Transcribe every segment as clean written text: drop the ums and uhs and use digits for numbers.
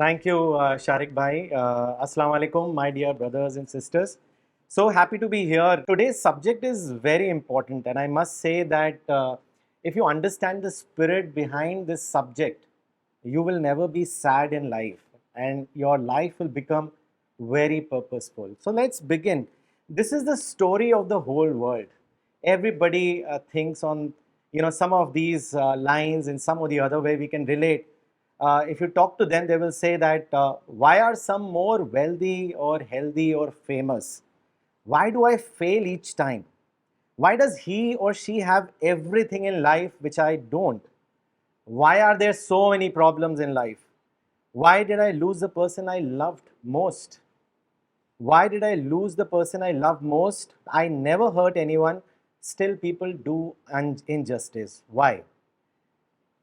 Thank you, Sharik Bhai. Assalamu alaikum, my dear brothers and sisters. So happy to be here. Today's subject is very important, and I must say that if you understand the spirit behind this subject, you will never be sad in life, and your life will become very purposeful. So let's begin. This is the story of the whole world. Everybody thinks on some of these lines in some or the other way we can relate. If you talk to them, they will say that why are some more wealthy or healthy or famous? Why do I fail each time? Why does he or she have everything in life which I don't? Why are there so many problems in life? Why did I lose the person I loved most? Why did I lose the person I loved most? I never hurt anyone. Still, people do injustice. Why?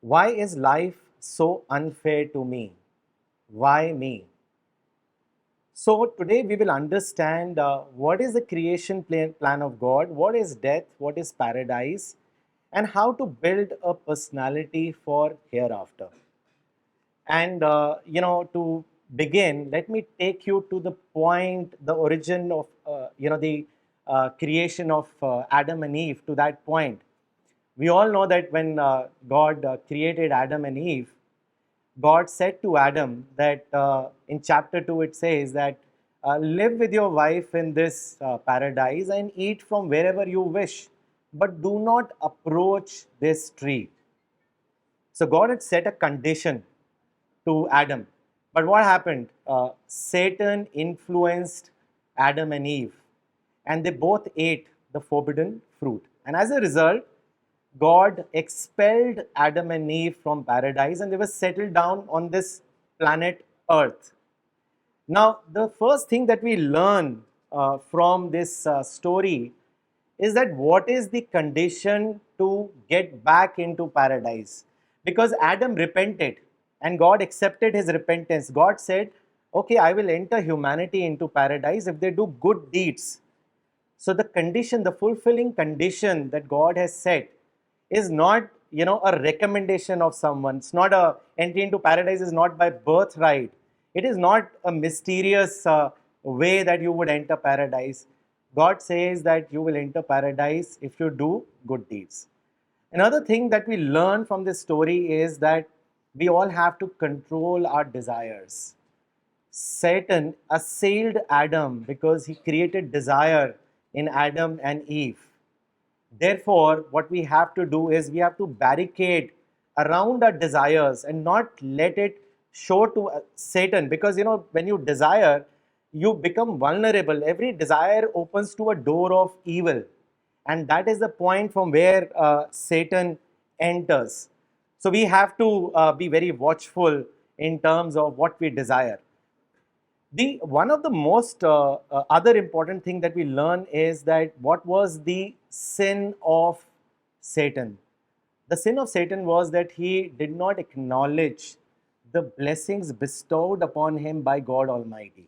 Why is life so unfair to me? Why me? So, today we will understand what is the creation plan of God, what is death, what is paradise, and how to build a personality for hereafter. And to begin, let me take you to the point, the origin of the creation of Adam and Eve. To that point, we all know that when God created Adam and Eve, God said to Adam that in chapter 2 it says that live with your wife in this paradise and eat from wherever you wish, but do not approach this tree. So God had set a condition to Adam. But what happened? Satan influenced Adam and Eve, and they both ate the forbidden fruit. And as a result, God expelled Adam and Eve from paradise, and they were settled down on this planet Earth. Now, the first thing that we learn from this story is that what is the condition to get back into paradise? Because Adam repented and God accepted his repentance. God said, okay, I will enter humanity into paradise if they do good deeds. So the condition, the fulfilling condition that God has set is not, a recommendation of someone. It's not a entry into paradise is not by birthright. It is not a mysterious way that you would enter paradise. God says that you will enter paradise if you do good deeds. Another thing that we learn from this story is that we all have to control our desires. Satan assailed Adam because he created desire in Adam and Eve. Therefore, what we have to do is we have to barricade around our desires and not let it show to Satan, because when you desire, you become vulnerable. Every desire opens to a door of evil, and that is the point from where Satan enters. So we have to be very watchful in terms of what we desire. The one of the most other important thing that we learn is that what was the sin of Satan? The sin of Satan was that he did not acknowledge the blessings bestowed upon him by God Almighty.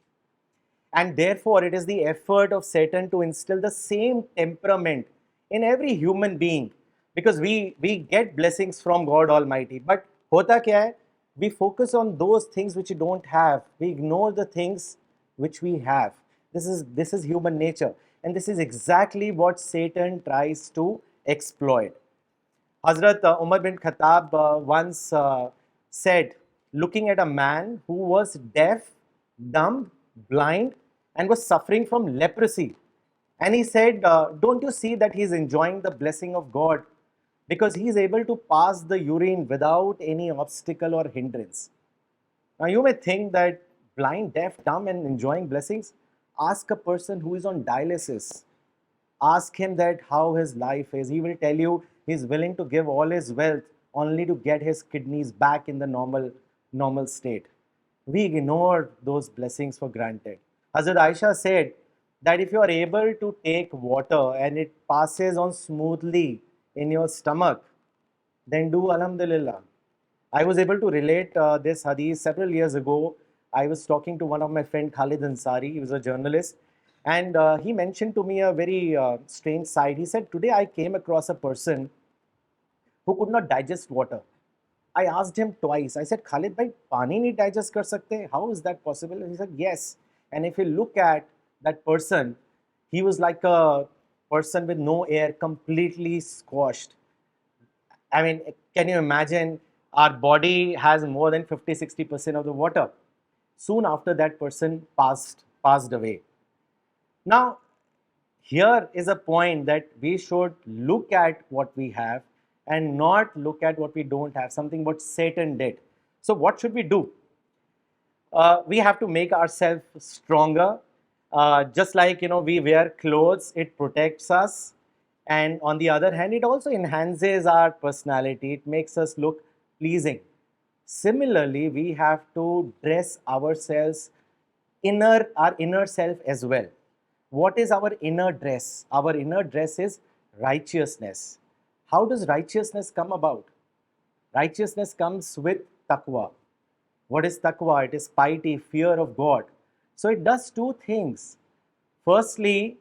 And therefore, it is the effort of Satan to instill the same temperament in every human being, because we get blessings from God Almighty. But hota kya hai? We focus on those things which we don't have. We ignore the things which we have. This is human nature, and this is exactly what Satan tries to exploit. Hazrat Umar bin Khattab once said, looking at a man who was deaf, dumb, blind, and was suffering from leprosy. And he said, don't you see that he's enjoying the blessing of God? Because he is able to pass the urine without any obstacle or hindrance. Now, you may think that blind, deaf, dumb, and enjoying blessings. Ask a person who is on dialysis. Ask him that how his life is. He will tell you he's willing to give all his wealth only to get his kidneys back in the normal state. We ignore those blessings for granted. Hazrat Aisha said that if you are able to take water and it passes on smoothly in your stomach, then do Alhamdulillah. I was able to relate this hadith several years ago. I was talking to one of my friend Khalid Ansari. He was a journalist, and he mentioned to me a very strange side. He said, today I came across a person who could not digest water. I asked him twice. I said, Khalid bhai, pani nahi digest kar sakte? How is that possible? And he said, yes. And if you look at that person, he was like a person with no air, completely squashed. I mean, can you imagine? Our body has more than 50-60% of the water. Soon after that person passed away. Now, here is a point that we should look at what we have and not look at what we don't have, something what Satan did. So, what should we do? We have to make ourselves stronger. Just like we wear clothes, it protects us, and on the other hand, it also enhances our personality. It makes us look pleasing. Similarly, we have to dress ourselves our inner self as well. What is our inner dress? Our inner dress is righteousness. How does righteousness come about? Righteousness comes with taqwa. What is taqwa? It is piety, fear of God. So it does two things. Firstly,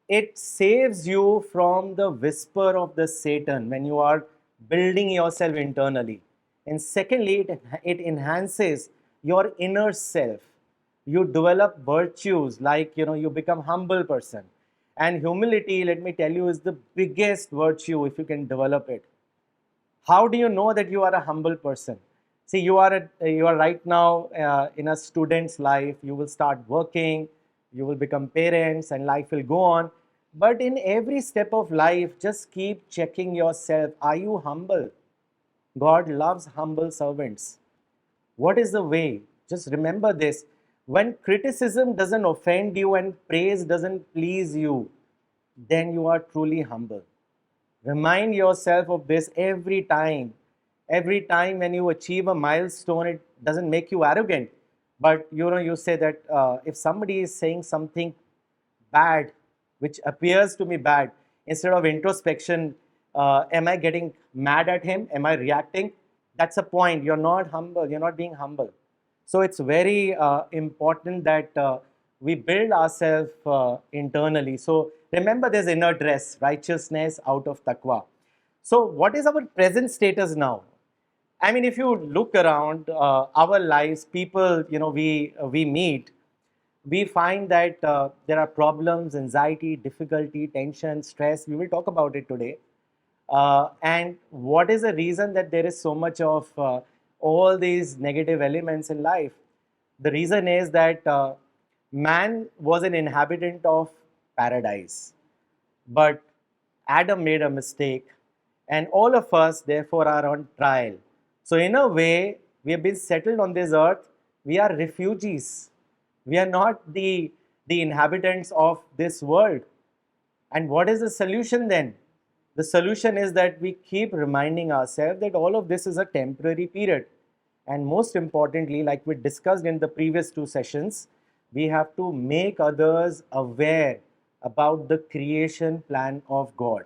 it saves you from the whisper of the Satan when you are building yourself internally. And secondly, it enhances your inner self. You develop virtues like you become humble person. And humility, let me tell you, is the biggest virtue if you can develop it. How do you know that you are a humble person? See, you are right now in a student's life. You will start working, you will become parents, and life will go on. But in every step of life, just keep checking yourself. Are you humble? God loves humble servants. What is the way? Just remember this. When criticism doesn't offend you and praise doesn't please you, then you are truly humble. Remind yourself of this every time. Every time when you achieve a milestone, it doesn't make you arrogant. But you say that if somebody is saying something bad, which appears to me bad, instead of introspection, am I getting mad at him? Am I reacting? That's a point. You're not humble. You're not being humble. So it's very important that we build ourselves internally. So remember, there's inner dress, righteousness out of taqwa. So what is our present status now? I mean, if you look around our lives, people we meet, we find that there are problems, anxiety, difficulty, tension, stress. We will talk about it today. And what is the reason that there is so much of all these negative elements in life? The reason is that man was an inhabitant of paradise, but Adam made a mistake, and all of us, therefore, are on trial. So, in a way, we have been settled on this earth. We are refugees. We are not the inhabitants of this world. And what is the solution then? The solution is that we keep reminding ourselves that all of this is a temporary period. And most importantly, like we discussed in the previous two sessions, we have to make others aware about the creation plan of God.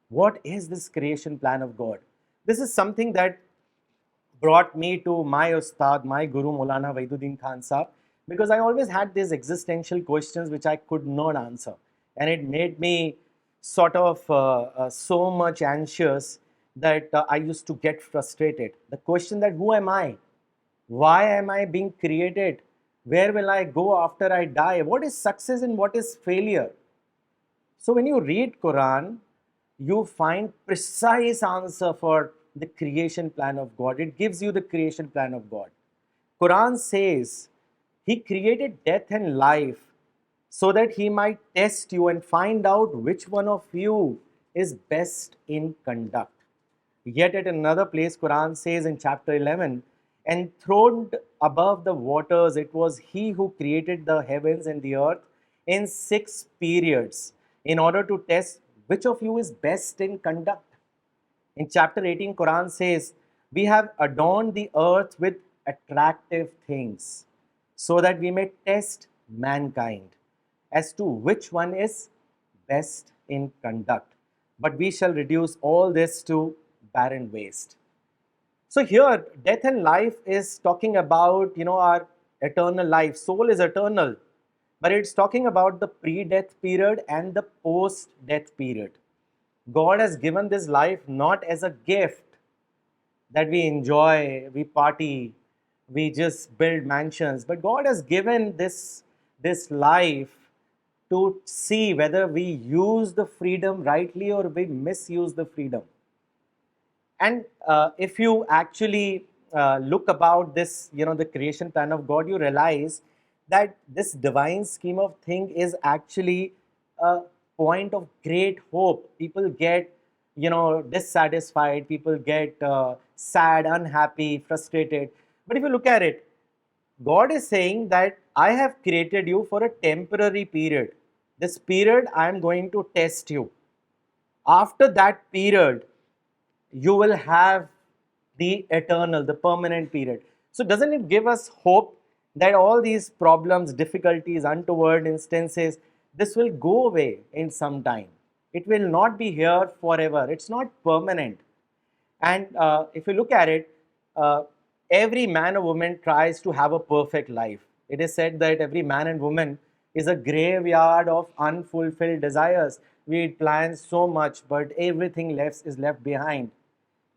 What is this creation plan of God? This is something that brought me to my Ustad, my Guru Maulana Waiduddin Khan Sahab, because I always had these existential questions which I could not answer. And it made me sort of so much anxious that I used to get frustrated. The question that who am I? Why am I being created? Where will I go after I die? What is success and what is failure? So when you read Quran, you find precise answer for the creation plan of God. It gives you the creation plan of God. Quran says he created death and life so that he might test you and find out which one of you is best in conduct. Yet at another place, Quran says in chapter 11, enthroned above the waters, it was he who created the heavens and the earth in 6 periods in order to test which of you is best in conduct. In chapter 18, Quran says, we have adorned the earth with attractive things so that we may test mankind as to which one is best in conduct. But we shall reduce all this to barren waste. So here, death and life is talking about, our eternal life. Soul is eternal, but it's talking about the pre-death period and the post-death period. God has given this life not as a gift, that we enjoy, we party, we just build mansions. But God has given this life to see whether we use the freedom rightly or we misuse the freedom. And if you actually look about this, the creation plan of God, you realize that this divine scheme of thing is actually a point of great hope. People get, dissatisfied, people get sad, unhappy, frustrated. But if you look at it, God is saying that I have created you for a temporary period. This period I am going to test you. After that period, you will have the eternal, the permanent period. So, doesn't it give us hope that all these problems, difficulties, untoward instances, this will go away in some time? It will not be here forever, it's not permanent. And if you look at it, uh, every man or woman tries to have a perfect life. It is said that every man and woman is a graveyard of unfulfilled desires. We plan so much, but everything left is left behind.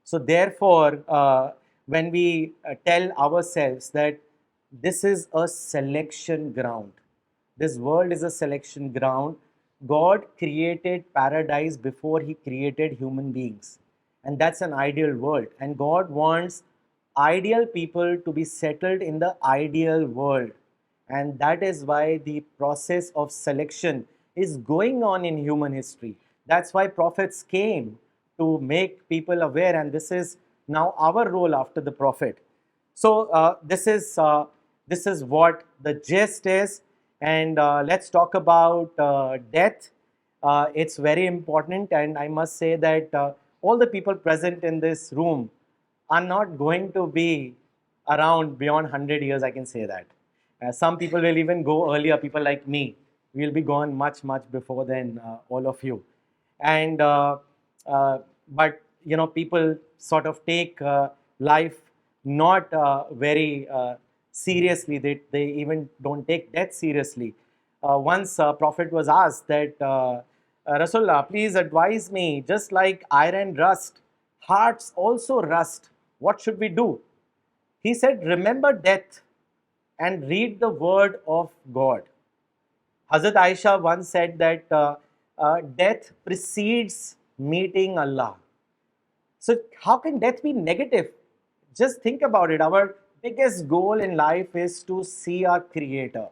So, therefore, when we tell ourselves that this is a selection ground, this world is a selection ground, God created paradise before He created human beings. And that's an ideal world. And God wants ideal people to be settled in the ideal world. And that is why the process of selection is going on in human history. That's why prophets came to make people aware, and this is now our role after the prophet. So this is what the gist is, and let's talk about death. It's very important, and I must say that all the people present in this room are not going to be around beyond 100 years, I can say that. Some people will even go earlier, people like me. We'll be gone much, much before than all of you. And uh, but people sort of take life not very seriously. They even don't take death seriously. Once Prophet was asked that, Rasulullah, please advise me, just like iron rust, hearts also rust. What should we do? He said, remember death and read the word of God. Hazrat Aisha once said that death precedes meeting Allah. So, how can death be negative? Just think about it. Our biggest goal in life is to see our Creator,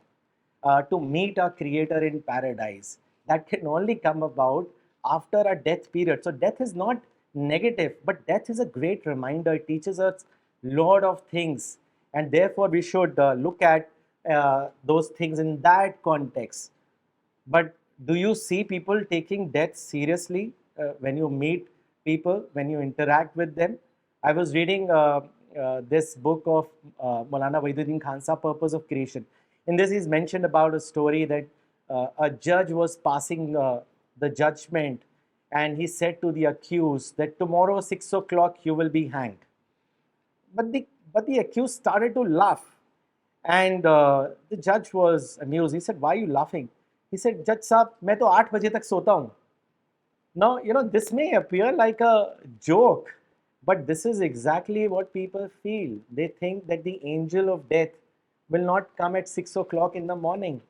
to meet our Creator in paradise. That can only come about after a death period. So, death is not negative, but death is a great reminder. It teaches us lot of things, and therefore we should look at those things in that context. But do you see people taking death seriously when you meet people, when you interact with them? I was reading this book of Maulana Waiduddin Khan's Purpose of Creation. In this, he's mentioned about a story that a judge was passing the judgment, and he said to the accused that tomorrow 6 o'clock you will be hanged. But the accused started to laugh, and the judge was amused. He said, "Why are you laughing?" He said, "Judge साहब, मैं तो 8 बजे तक सोता हूँ." Now, this may appear like a joke, but this is exactly what people feel. They think that the angel of death will not come at 6 o'clock in the morning.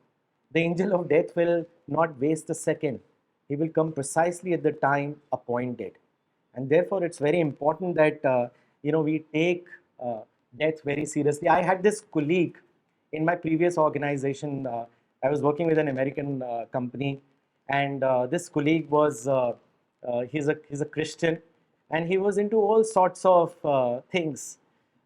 The angel of death will not waste a second. He will come precisely at the time appointed. And therefore, it's very important that we take death very seriously. I had this colleague in my previous organization. I was working with an American company, and this colleague was he's a Christian, and he was into all sorts of things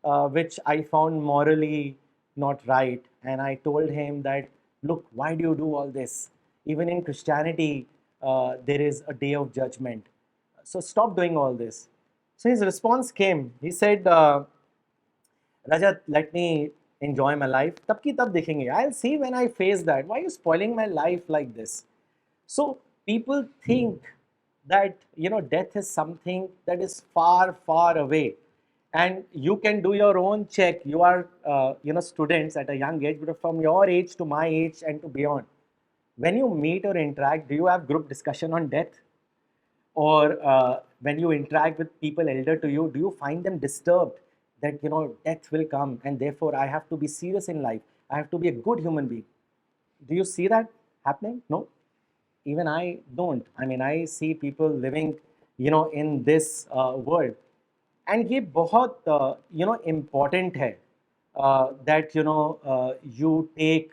which I found morally not right. And I told him that, look, why do you do all this? Even in Christianity, there is a day of judgment. So stop doing all this. So his response came. He said, Rajat, let me enjoy my life. Tab ki tab dekhenge. I'll see when I face that. Why are you spoiling my life like this? So people think that death is something that is far, far away, and you can do your own check. You are students at a young age, but from your age to my age and to beyond, when you meet or interact, do you have group discussion on death? or when you interact with people elder to you, do you find them disturbed that death will come and therefore I have to be serious in life, I have to be a good human being? Do you see that happening? No, even I don't. I mean, I see people living in this world, and ये बहुत important है that you take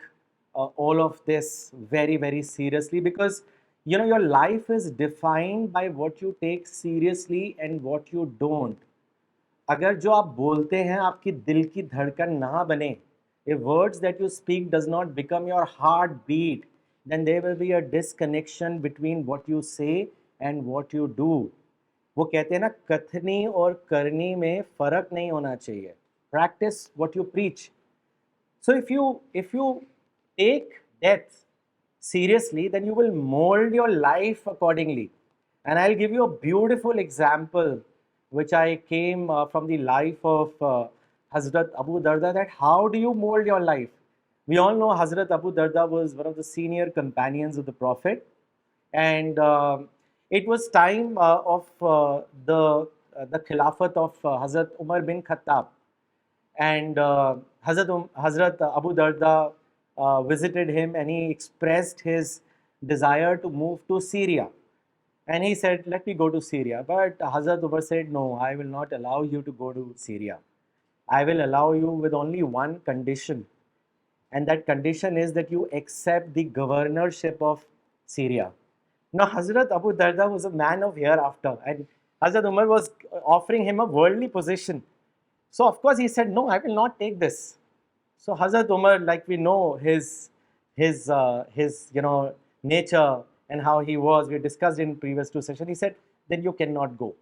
all of this very very seriously, because your life is defined by what you take seriously and what you don't. अगर जो आप बोलते हैं आपकी दिल की धड़कन ना बने, if words that you speak does not become your heartbeat, then there will be a disconnection between what you say and what you do. वो कहते हैं ना, कथनी और करनी में फर्क नहीं होना चाहिए. Practice what you preach. So if you take death seriously, then you will mold your life accordingly. And I'll give you a beautiful example, which I came from the life of Hazrat Abu Darda, that how do you mold your life? We all know Hazrat Abu Darda was one of the senior companions of the Prophet, and it was time of the Khilafat of Hazrat Umar bin Khattab, and Hazrat Abu Darda visited him, and he expressed his desire to move to Syria. And he said, let me go to Syria. But Hazrat Umar said, no, I will not allow you to go to Syria. I will allow you with only one condition. And that condition is that you accept the governorship of Syria. Now, Hazrat Abu Darda was a man of hereafter, and Hazrat Umar was offering him a worldly position. So, of course, he said, no, I will not take this. So, Hazrat Umar, like we know his nature and how he was, we discussed in previous two sessions, he said, then you cannot go.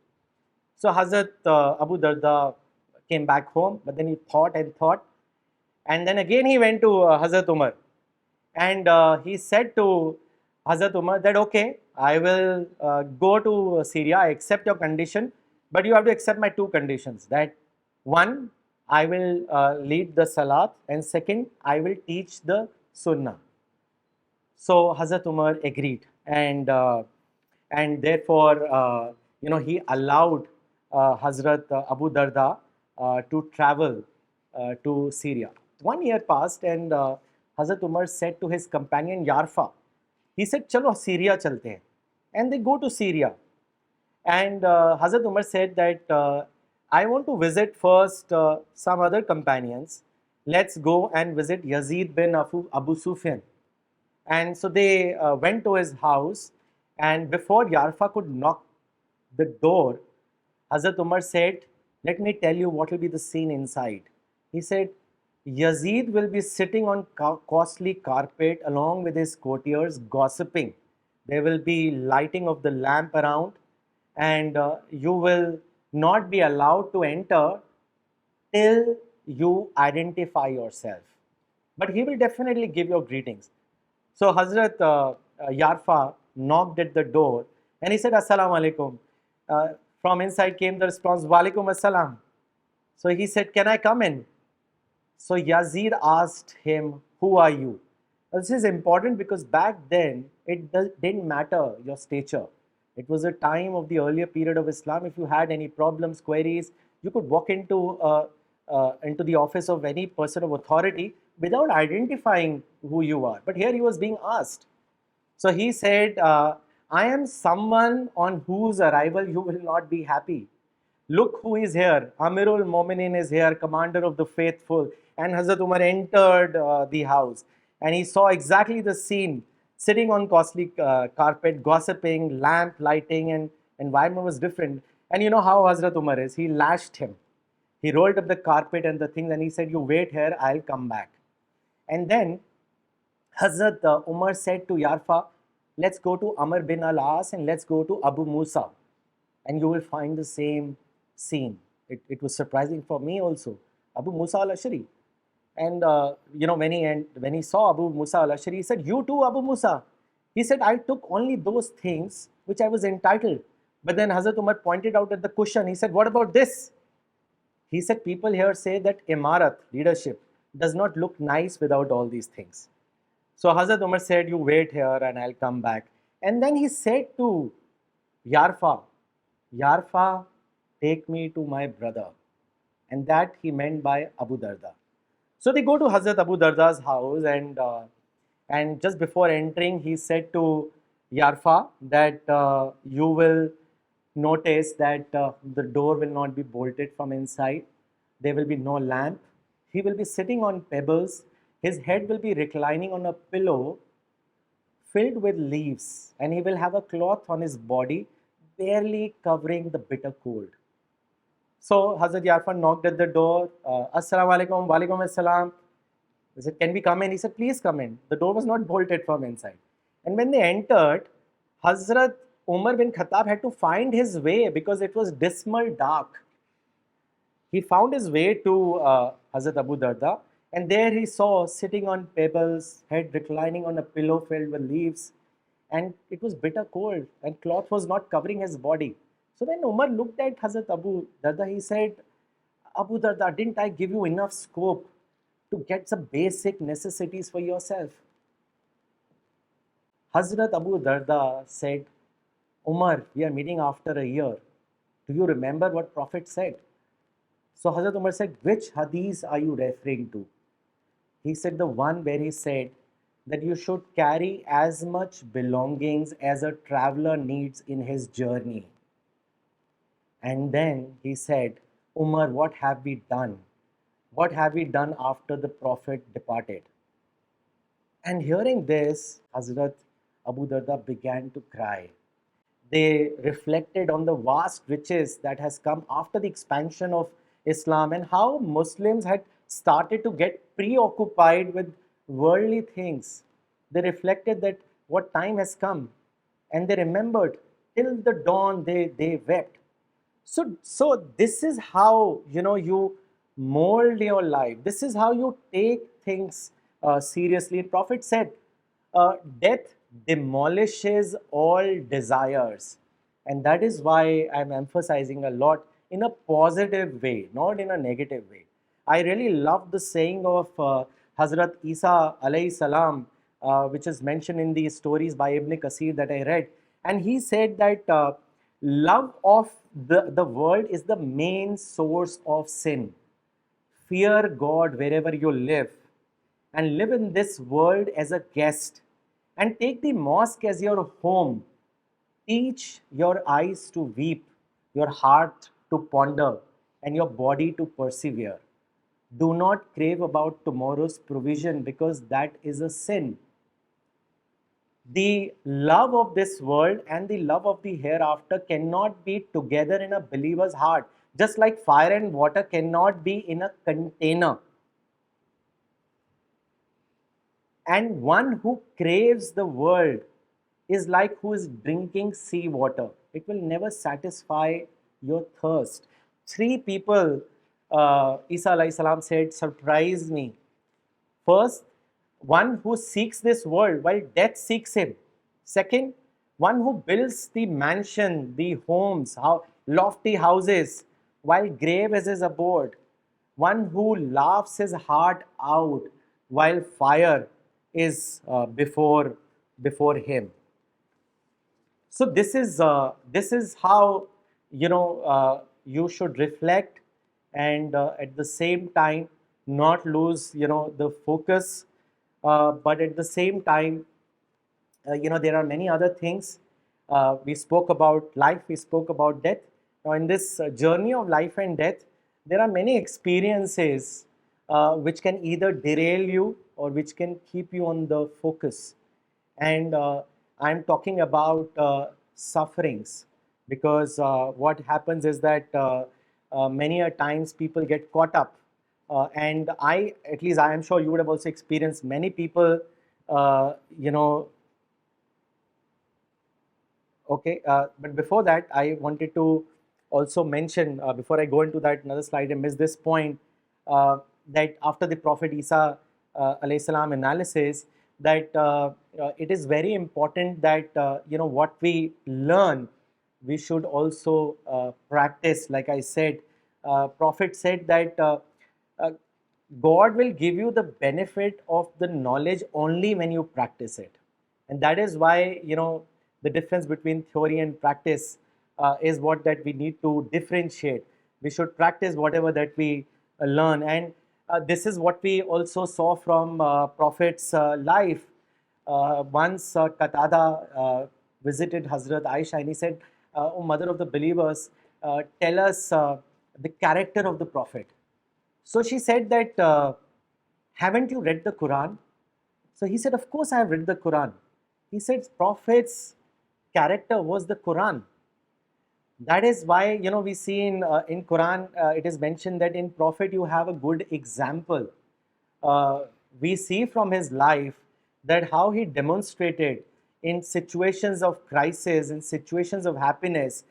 So, Hazrat Abu Darda came back home, but then he thought and thought, and then again he went to Hazrat Umar, and he said to Hazrat Umar that, okay, I will go to Syria, I accept your condition, but you have to accept my two conditions. That one, I will lead the Salat, and second, I will teach the Sunnah. So Hazrat Umar agreed, and therefore he allowed Hazrat Abu Darda to travel to Syria. 1 year passed, and Hazrat Umar said to his companion Yarfa, he said, "Chalo Syria chalte hain," and they go to Syria. And Hazrat Umar said that I want to visit first some other companions. Let's go and visit Yazid bin Abu Sufyan. And so they went to his house, and before Yarfa could knock the door, Hazrat Umar said, let me tell you what will be the scene inside. He said, Yazid will be sitting on costly carpet along with his courtiers gossiping. There will be lighting of the lamp around, and you will not be allowed to enter till you identify yourself. But he will definitely give your greetings. So Hazrat Yarfa knocked at the door, and he said, Assalamu alaikum. From inside came the response, Walaikum assalam. So he said, can I come in? So Yazid asked him, who are you? This is important because back then it didn't matter your stature. It was a time of the earlier period of Islam. If you had any problems, queries, you could walk into the office of any person of authority without identifying who you are. But here he was being asked. So he said, I am someone on whose arrival you will not be happy. Look who is here. Amirul Mominin is here, commander of the faithful. And Hazrat Umar entered the house, and he saw exactly the scene, sitting on costly carpet, gossiping, lamp lighting, and environment was different. And you know how Hazrat Umar is. He lashed him. He rolled up the carpet and the things, and he said, you wait here, I'll come back. And then Hazrat Umar said to Yarfa, let's go to Amr bin al-As and let's go to Abu Musa, and you will find the same scene. It was surprising for me also. Abu Musa al-Ashari. And when he saw Abu Musa al-Ashari, he said, you too, Abu Musa? He said, I took only those things which I was entitled. But then Hazrat Umar pointed out at the cushion. He said, what about this? He said, people here say that Imarat, leadership, does not look nice without all these things. So Hazrat Umar said, you wait here and I'll come back. And then he said to Yarfa, Yarfa, take me to my brother. And that he meant by Abu Darda. So they go to Hazrat Abu Darda's house, and just before entering, he said to Yarfa that you will notice that the door will not be bolted from inside. There will be no lamp. He will be sitting on pebbles. His head will be reclining on a pillow filled with leaves, and he will have a cloth on his body, barely covering the bitter cold. So Hazrat Yarfan knocked at the door. Assalamu alaikum, walaikum assalam. He said, can we come in? He said, please come in. The door was not bolted from inside. And when they entered, Hazrat Umar bin Khattab had to find his way because it was dismal dark. He found his way to Hazrat Abu Darda, and there he saw sitting on pebbles, head reclining on a pillow filled with leaves, and it was bitter cold, and cloth was not covering his body. So when Umar looked at Hazrat Abu Darda, he said, Abu Darda, didn't I give you enough scope to get some basic necessities for yourself? Hazrat Abu Darda said, Umar, we are meeting after a year. Do you remember what Prophet said? So Hazrat Umar said, which hadith are you referring to? He said the one where he said that you should carry as much belongings as a traveler needs in his journey. And then he said, Umar, what have we done? What have we done after the Prophet departed? And hearing this, Hazrat Abu Darda began to cry. They reflected on the vast riches that has come after the expansion of Islam and how Muslims had started to get preoccupied with worldly things. They reflected that what time has come, and they remembered till the dawn they wept. So this is how you mold your life. This is how you take things seriously. Prophet said, "Death demolishes all desires," and that is why I'm emphasizing a lot in a positive way, not in a negative way. I really love the saying of Hazrat Isa alayhi salam, which is mentioned in the stories by Ibn Kasir that I read, and he said that. Love of the world is the main source of sin. Fear God wherever you live and live in this world as a guest and take the mosque as your home. Teach your eyes to weep, your heart to ponder, and your body to persevere. Do not crave about tomorrow's provision because that is a sin. The love of this world and the love of the hereafter cannot be together in a believer's heart, just like fire and water cannot be in a container. And one who craves the world is like who is drinking sea water. It will never satisfy your thirst. Three people, Isa alayhi salam said, surprise me. First, one who seeks this world while death seeks him. Second, one who builds the mansion, the homes, lofty houses, while grave is his abode. One who laughs his heart out while fire is before him. So this is how you should reflect, and at the same time not lose the focus, but at the same time there are many other things. We spoke about life, we spoke about death. Now in this journey of life and death, there are many experiences which can either derail you or which can keep you on the focus. And I'm talking about sufferings, because what happens is that many a times people get caught up, and at least I am sure you would have also experienced many people, you know. Okay, but before that, I wanted to also mention, before I go into that another slide and miss this point, that after the Prophet Isa alayhi salam analysis, that it is very important that what we learn, we should also practice. Like I said, Prophet said that uh, God will give you the benefit of the knowledge only when you practice it, and that is why the difference between theory and practice is what that we need to differentiate. We should practice whatever that we learn, and this is what we also saw from Prophet's life. Once Qatada visited Hazrat Aisha and he said, "O mother of the believers, tell us the character of the Prophet." So she said that, haven't you read the Quran? So he said, of course I have read the Quran. He said, Prophet's character was the Quran. That is why, we see in Quran, it is mentioned that in Prophet you have a good example. uh, we see from his life that how he demonstrated in situations of crisis, in situations of happiness,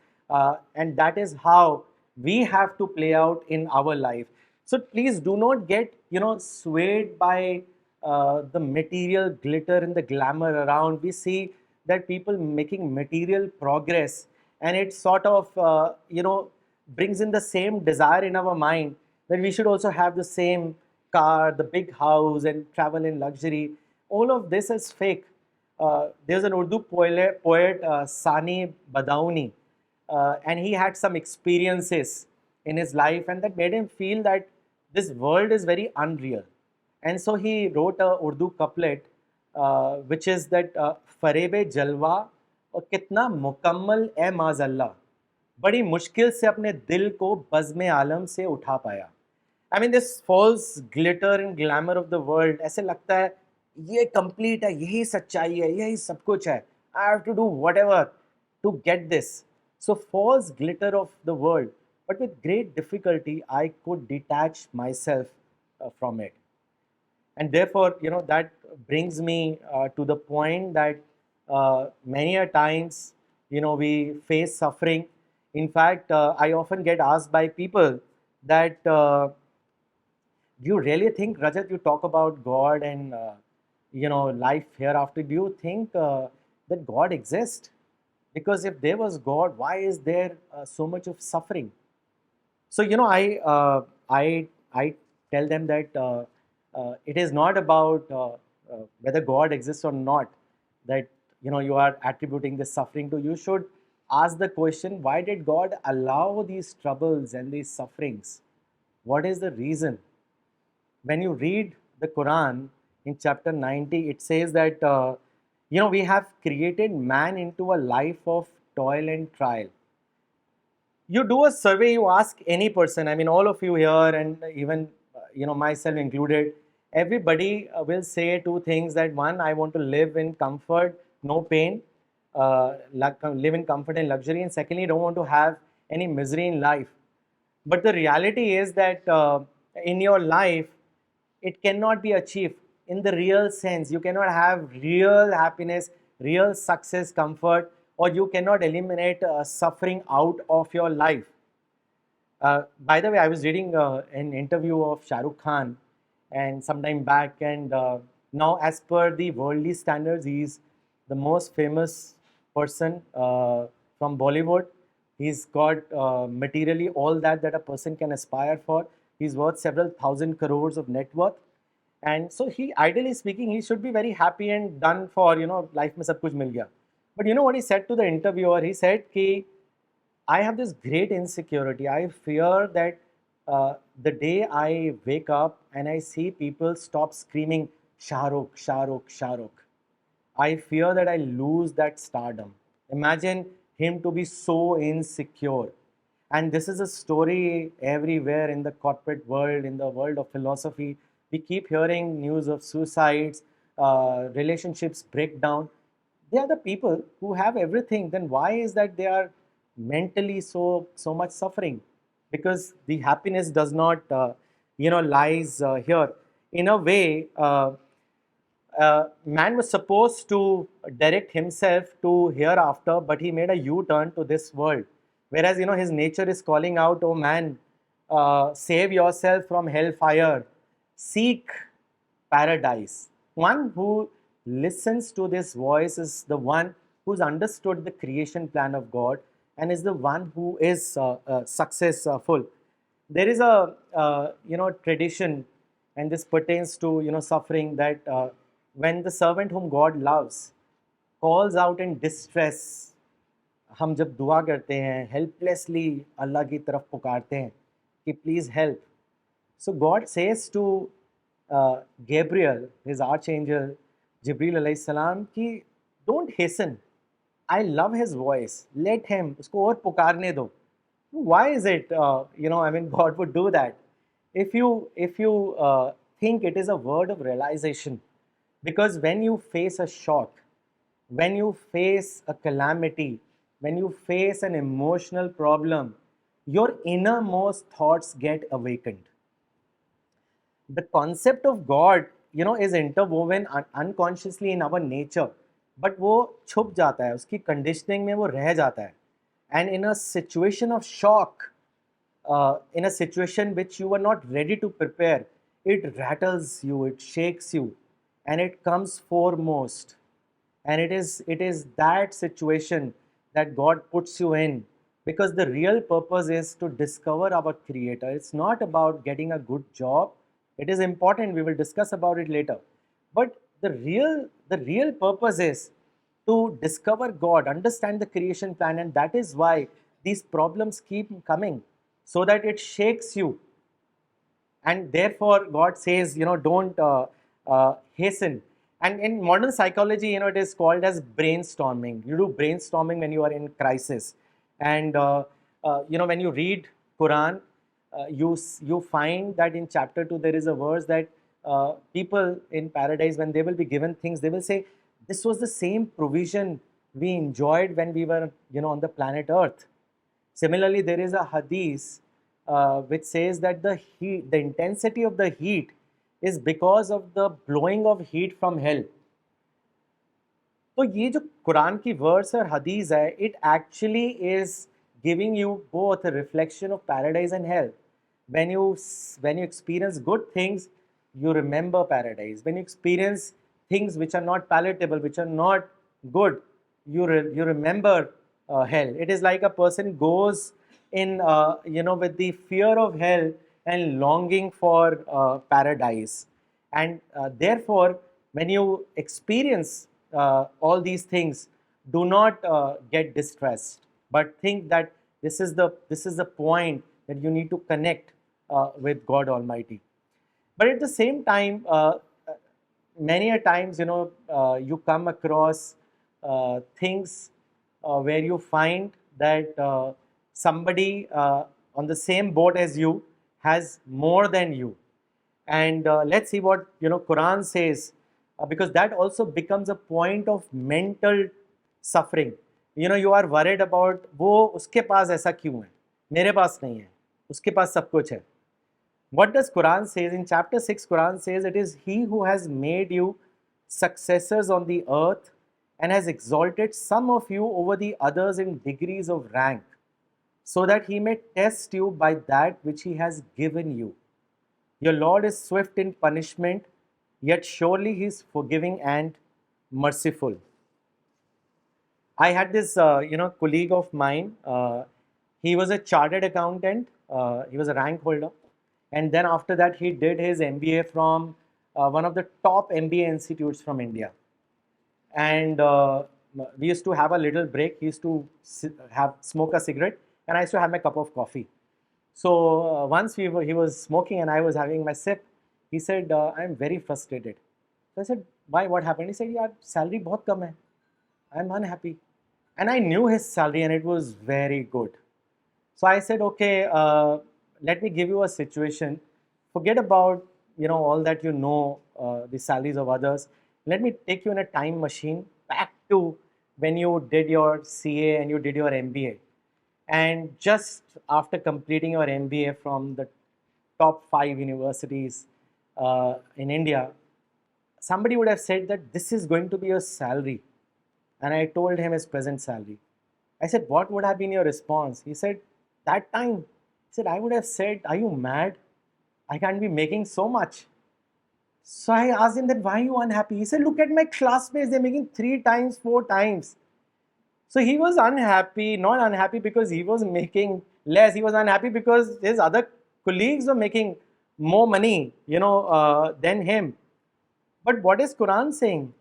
and that is how we have to play out in our life. So please do not get swayed by the material glitter and the glamour around. We see that people making material progress, and it sort of brings in the same desire in our mind that we should also have the same car, the big house, and travel in luxury. All of this is fake. There's an Urdu poet Sani Badauni, and he had some experiences in his life, and that made him feel that this world is very unreal. And so he wrote a Urdu couplet, which is that फरेब जलवा और कितना मुकम्मल ए माज़ल्ला, बड़ी मुश्किल से अपने दिल को बज़्म आलम से उठा पाया. I mean, this false glitter and glamour of the world, ऐसे लगता है ये complete है, यही सच्चाई है, यही सब कुछ है. I have to do whatever to get this. So false glitter of the world, but with great difficulty, I could detach myself from it. And therefore, that brings me to the point that many a times, we face suffering. In fact, I often get asked by people that, do you really think, Rajat, you talk about God and life hereafter? Do you think that God exists? Because if there was God, why is there so much of suffering? So I tell them that it is not about whether God exists or not that you are attributing this suffering to. You should ask the question: why did God allow these troubles and these sufferings? What is the reason? When you read the Quran in chapter 90, it says that we have created man into a life of toil and trial. You do a survey, you ask any person, I mean, all of you here, and even myself included, everybody will say two things: that one, I want to live in comfort, no pain, live in comfort and luxury, and secondly, don't want to have any misery in life. But the reality is that in your life, it cannot be achieved in the real sense. You cannot have real happiness, real success, comfort, or you cannot eliminate suffering out of your life. By the way, I was reading an interview of Shah Rukh Khan and some time back, and now, as per the worldly standards, he's the most famous person from Bollywood. He's got materially all that a person can aspire for. He's worth several thousand crores of net worth. And so he, ideally speaking, he should be very happy and done for, life mein sab kuch mil gaya. But you know what he said to the interviewer? He said ki, I have this great insecurity. I fear that the day I wake up and I see people stop screaming, Shah Rukh, Shah Rukh, Shah Rukh, I fear that I lose that stardom. Imagine him to be so insecure. And this is a story everywhere in the corporate world, in the world of philosophy. We keep hearing news of suicides, relationships break down. They are the people who have everything. Then why is that they are mentally so much suffering? Because the happiness does not, lies here. In a way, man was supposed to direct himself to hereafter, but he made a U-turn to this world. Whereas, his nature is calling out, oh man, save yourself from hellfire, seek paradise. One who listens to this voice is the one who's understood the creation plan of God and is the one who is successful. There is a tradition, and this pertains to suffering, that when the servant whom God loves calls out in distress, हम जब दुआ करते हैं helplessly अल्लाह की तरफ पुकारते हैं कि please help. So God says to Gabriel, his archangel, Jibril alayhi salam, कि don't hasten. I love his voice. Let him, उसको और पुकारने दो. Why is it, I mean, God would do that? If you think it is a word of realization, because when you face a shock, when you face a calamity, when you face an emotional problem, your innermost thoughts get awakened. The concept of God, is interwoven unconsciously in our nature, but वो छुप जाता है, उसकी conditioning में वो रह जाता है. And in a situation of shock, in a situation which you were not ready to prepare, it rattles you, it shakes you, and it comes foremost. And it is that situation that God puts you in, because the real purpose is to discover our Creator. It's not about getting a good job. It is important, we will discuss about it later. But the real purpose is to discover God, understand the creation plan, and that is why these problems keep coming, so that it shakes you. And therefore, God says, don't hasten. And in modern psychology, it is called as brainstorming. You do brainstorming when you are in crisis. And, when you read Quran, you find that in chapter 2, there is a verse that people in paradise, when they will be given things, they will say, this was the same provision we enjoyed when we were, on the planet Earth. Similarly, there is a hadith which says that the intensity of the heat is because of the blowing of heat from hell. तो ये जो कुरान की verse और हदीस है, it actually is giving you both a reflection of paradise and hell. When you experience good things, you remember paradise. When you experience things which are not palatable, which are not good, you remember hell. It is like a person goes in, with the fear of hell and longing for paradise. And therefore, when you experience all these things, do not get distressed, but think that this is the point that you need to connect with God Almighty. But at the same time, many a times, you come across things where you find that somebody on the same boat as you has more than you. And let's see what Quran says, because that also becomes a point of mental suffering. You are worried about वो उसके पास ऐसा क्यों है, मेरे पास नहीं है, उसके पास सब कुछ है. What does Quran says? In chapter 6, Quran says, it is He who has made you successors on the earth and has exalted some of you over the others in degrees of rank, so that He may test you by that which He has given you. Your Lord is swift in punishment, yet surely He is forgiving and merciful. I had this, colleague of mine. He was a chartered accountant. He was a rank holder. And then after that, he did his MBA from one of the top MBA institutes from India. And we used to have a little break. He used to smoke a cigarette, and I used to have my cup of coffee. So once he was smoking and I was having my sip, he said, I'm very frustrated. So I said, why, what happened? He said, yeah, salary बहुत कम है. I'm unhappy. And I knew his salary and it was very good. So I said, okay, let me give you a situation. Forget about, all that the salaries of others. Let me take you in a time machine back to when you did your CA and you did your MBA. And just after completing your MBA from the top 5 universities in India, somebody would have said that this is going to be your salary. And I told him his present salary. I said, what would have been your response? He said, that time, he said, I would have said, are you mad? I can't be making so much. So I asked him that, why are you unhappy? He said, look at my classmates, they're making 3 times, 4 times. So he was unhappy, not unhappy because he was making less. He was unhappy because his other colleagues were making more money, than him. But what is Quran saying?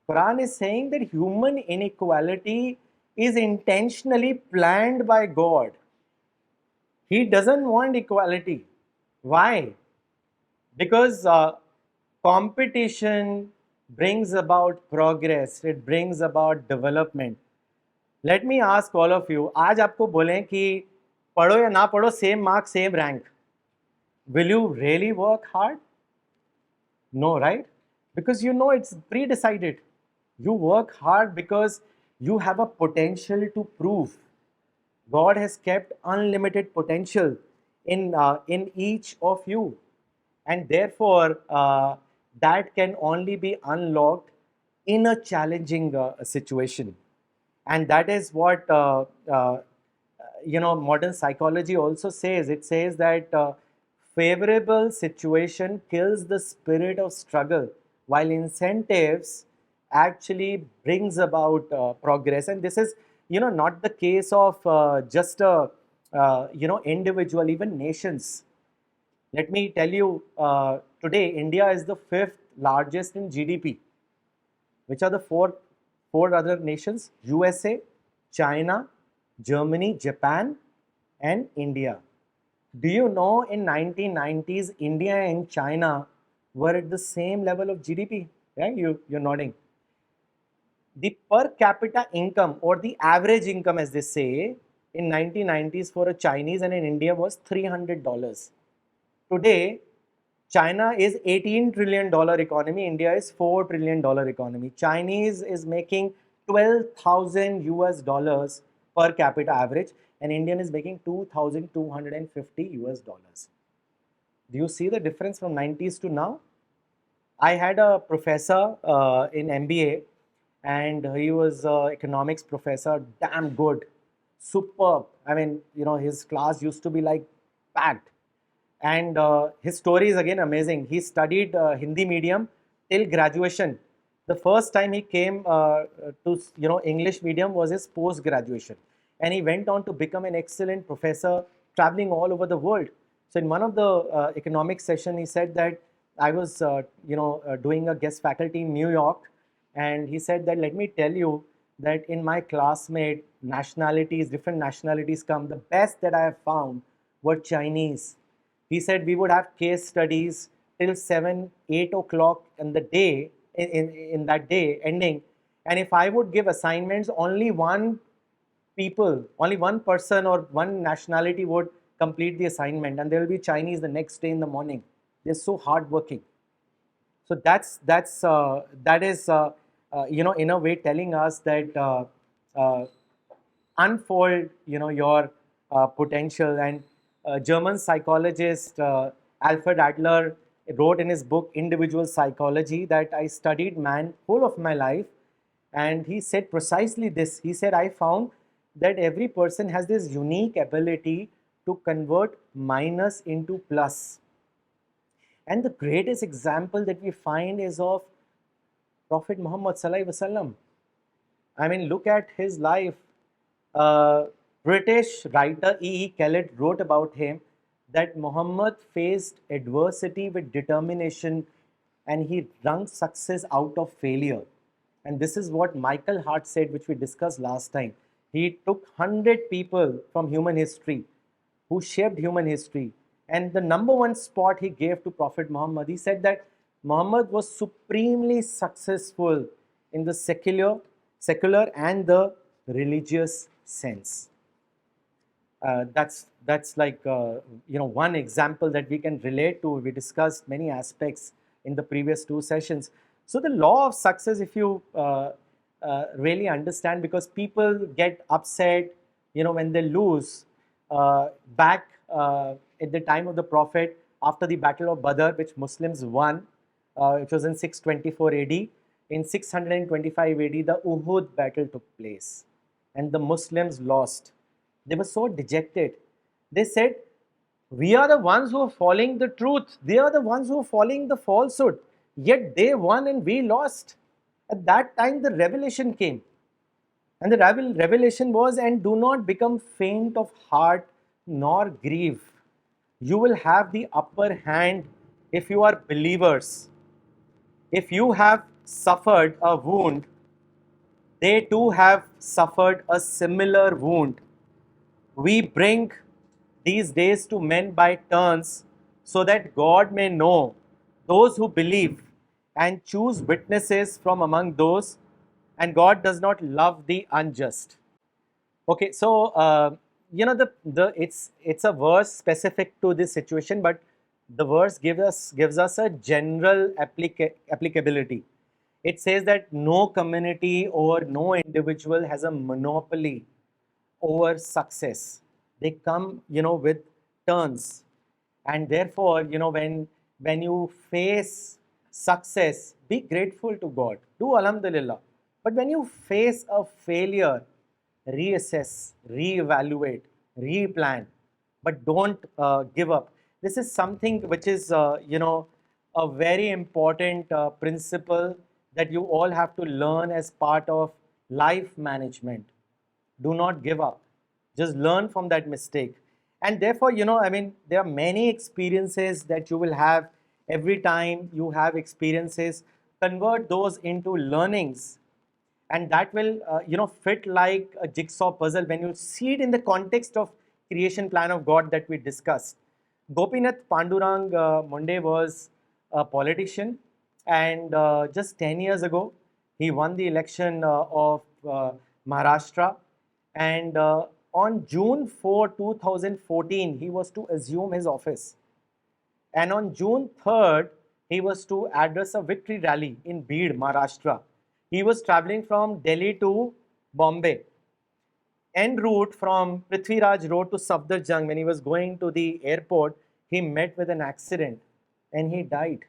Quran is saying that human inequality is intentionally planned by God. He doesn't want equality. Why? Because competition brings about progress, it brings about development. Let me ask all of you, आज आपको बोलें कि पढ़ो या ना पढ़ो, same mark, same rank, will you really work hard? No, right? Because you know it's pre-decided. You work hard because you have a potential to prove. God has kept unlimited potential in each of you, and therefore that can only be unlocked in a challenging situation. And that is what modern psychology also says. It says that favorable situation kills the spirit of struggle, while incentives actually brings about progress. And this is not the case of just a individual, even nations. Let me tell you, today India is the fifth largest in GDP. Which are the four other nations? USA, China, Germany, Japan, and India. Do you know in 1990s, India and China were at the same level of GDP? Yeah, you're nodding. The per capita income, or the average income as they say, in 1990s for a Chinese and in India was $300. Today, China is $18 trillion economy, India is $4 trillion economy. Chinese is making 12,000 US dollars per capita average, and Indian is making 2,250 US dollars. Do you see the difference from 90s to now? I had a professor in MBA, and he was economics professor, damn good, superb. I mean, his class used to be like packed. And his story is again amazing. He studied Hindi medium till graduation. The first time he came to English medium was his post graduation, and he went on to become an excellent professor, traveling all over the world. So in one of the economics session, he said that I was doing a guest faculty in New York, and he said that let me tell you that in my classmate nationalities, different nationalities come. The best that I have found were Chinese. He said we would have case studies till 7, 8 o'clock in the day, in that day ending. And if I would give assignments, only one person or one nationality would complete the assignment, and there will be Chinese the next day in the morning. They're so hardworking. So that is in a way telling us that unfold your potential. And German psychologist Alfred Adler wrote in his book Individual Psychology that I studied man whole of my life, and he said precisely this. He said, I found that every person has this unique ability to convert minus into plus. And the greatest example that we find is of Prophet Muhammad Sallallahu Alaihi Wasallam. I mean, look at his life. British writer E. Kellett wrote about him that Muhammad faced adversity with determination, and he wrung success out of failure. And this is what Michael Hart said, which we discussed last time. He took 100 people from human history who shaped human history, and the number one spot he gave to Prophet Muhammad. He said that Muhammad was supremely successful in the secular and the religious sense. That's like one example that we can relate to. We discussed many aspects in the previous two sessions. So the law of success, if you really understand, because people get upset when they lose. Back at the time of the Prophet, after the Battle of Badr, which Muslims won, which was in 624 AD. In 625 AD, the Uhud battle took place, and the Muslims lost. They were so dejected. They said, we are the ones who are following the truth. They are the ones who are following the falsehood. Yet they won and we lost. At that time, the revelation came. And the revelation was, and do not become faint of heart nor grieve. You will have the upper hand if you are believers. If you have suffered a wound, they too have suffered a similar wound. We bring these days to men by turns, so that God may know those who believe and choose witnesses from among those, and God does not love the unjust. Okay, so the it's a verse specific to this situation, but the verse gives us a general applicability. It says that no community or no individual has a monopoly over success. They come, with turns, and therefore, when you face success, be grateful to God. Do Alhamdulillah. But when you face a failure, reassess, reevaluate, replan, but don't give up. This is something which is, a very important principle that you all have to learn as part of life management. Do not give up. Just learn from that mistake. And therefore, there are many experiences that you will have. Every time you have experiences, convert those into learnings, and that will fit like a jigsaw puzzle when you see it in the context of creation plan of God that we discussed. Gopinath Pandurang Munde was a politician, and just 10 years ago he won the election of Maharashtra, and on June 4, 2014 he was to assume his office, and on June 3rd, he was to address a victory rally in Bid, Maharashtra. He was traveling from Delhi to Bombay. En route from Prithviraj Road to Safdarjung, when he was going to the airport, he met with an accident and he died.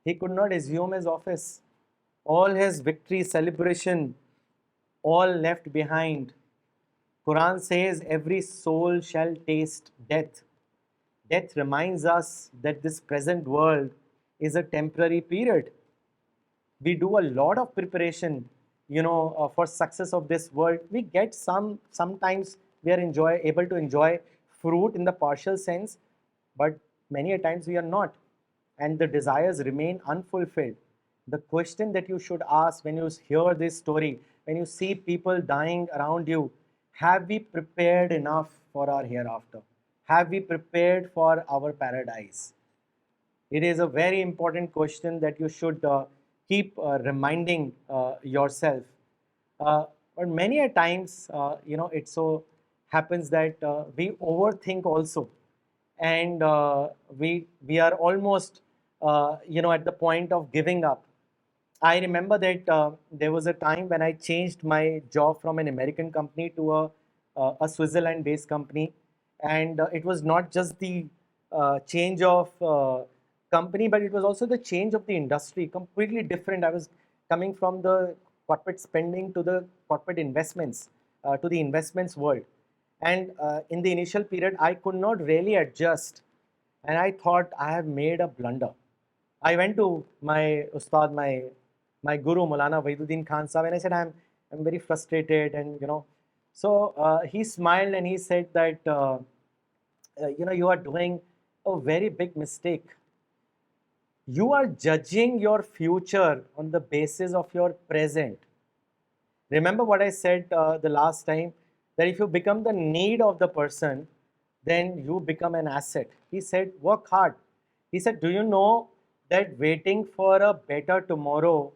He could not assume his office. All his victory celebration, all left behind. Quran says, every soul shall taste death. Death reminds us that this present world is a temporary period. We do a lot of preparation, for success of this world. We get sometimes we are able to enjoy fruit in the partial sense, but many a times we are not, and the desires remain unfulfilled. The question that you should ask when you hear this story, when you see people dying around you, have we prepared enough for our hereafter? Have we prepared for our paradise? It is a very important question that you should keep reminding yourself. But many a times, it so happens that we overthink also, and we are almost, at the point of giving up. I remember that there was a time when I changed my job from an American company to a Switzerland-based company, and it was not just the change of company, but it was also the change of the industry, completely different. I was coming from the corporate spending to the corporate investments, to the investments world, and in the initial period, I could not really adjust, and I thought I have made a blunder. I went to my ustad, my guru, Maulana Waiduddin Khan Sahib, and I said, I'm very frustrated, and so he smiled and he said that, you are doing a very big mistake. You are judging your future on the basis of your present. Remember what I said the last time, that if you become the need of the person, then you become an asset. He said, work hard. He said, do you know that waiting for a better tomorrow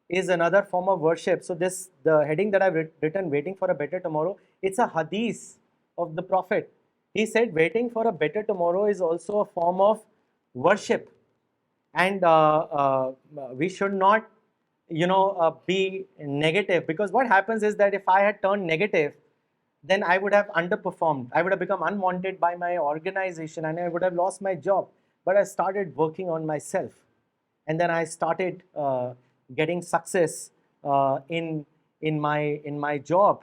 is another form of worship? So the heading that I've written, waiting for a better tomorrow, it's a hadith of the Prophet. He said, waiting for a better tomorrow is also a form of worship. And we should not, be negative, because what happens is that if I had turned negative, then I would have underperformed. I would have become unwanted by my organization and I would have lost my job. But I started working on myself, and then I started getting success in my job.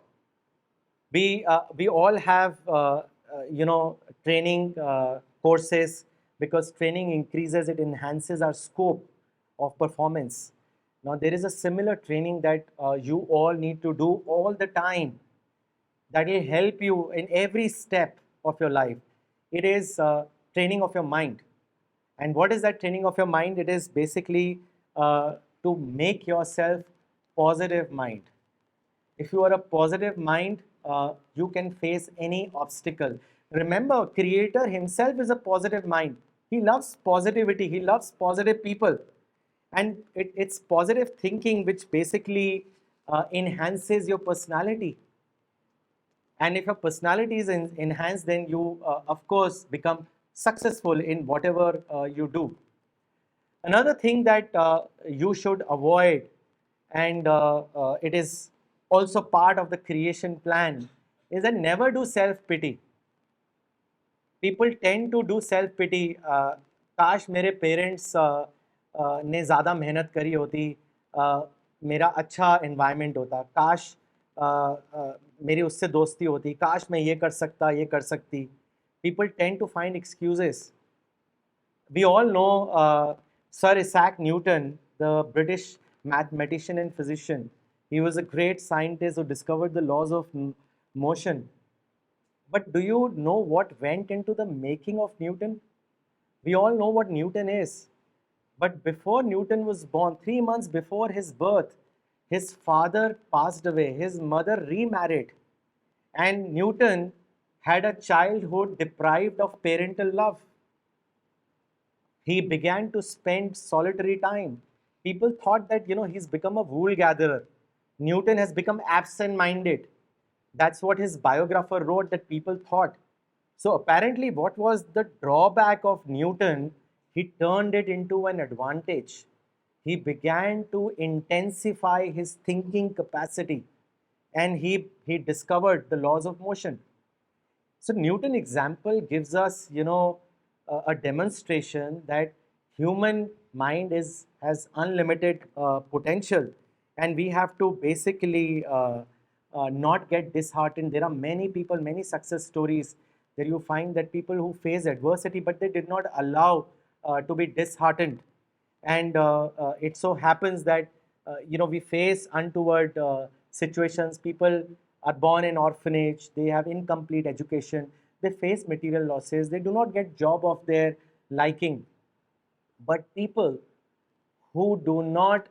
We all have training courses, because training increases, it enhances our scope of performance. Now there is a similar training that you all need to do all the time, that will help you in every step of your life. It is training of your mind. And what is that training of your mind? It is basically to make yourself positive mind. If you are a positive mind, you can face any obstacle. Remember, Creator Himself is a positive mind. He loves positivity. He loves positive people, and it's positive thinking which basically enhances your personality. And if your personality is enhanced, then you, of course, become successful in whatever you do. Another thing that you should avoid, and it is also part of the creation plan, is that never do self pity. People tend to do self pity. काश मेरे parents ने ज़्यादा मेहनत करी होती, मेरा अच्छा environment होता, काश मेरी उससे दोस्ती होती, काश मैं ये कर सकता, ये कर सकती. People tend to find excuses. We all know Sir Isaac Newton, the British mathematician and physician. He was a great scientist who discovered the laws of motion. But do you know what went into the making of Newton? We all know what Newton is. But before Newton was born, 3 months before his birth, his father passed away, his mother remarried, and Newton had a childhood deprived of parental love. He began to spend solitary time. People thought that, he's become a wool gatherer. Newton has become absent minded. That's what his biographer wrote, that people thought. So apparently, what was the drawback of Newton? He turned it into an advantage. He began to intensify his thinking capacity, and he discovered the laws of motion. So Newton example gives us, a demonstration that human mind has unlimited potential, and we have to basically not get disheartened. There are many people, many success stories that you find that people who face adversity, but they did not allow to be disheartened. And it so happens that we face untoward situations. People are born in orphanage, they have incomplete education, they face material losses, they do not get job of their liking. But people who do not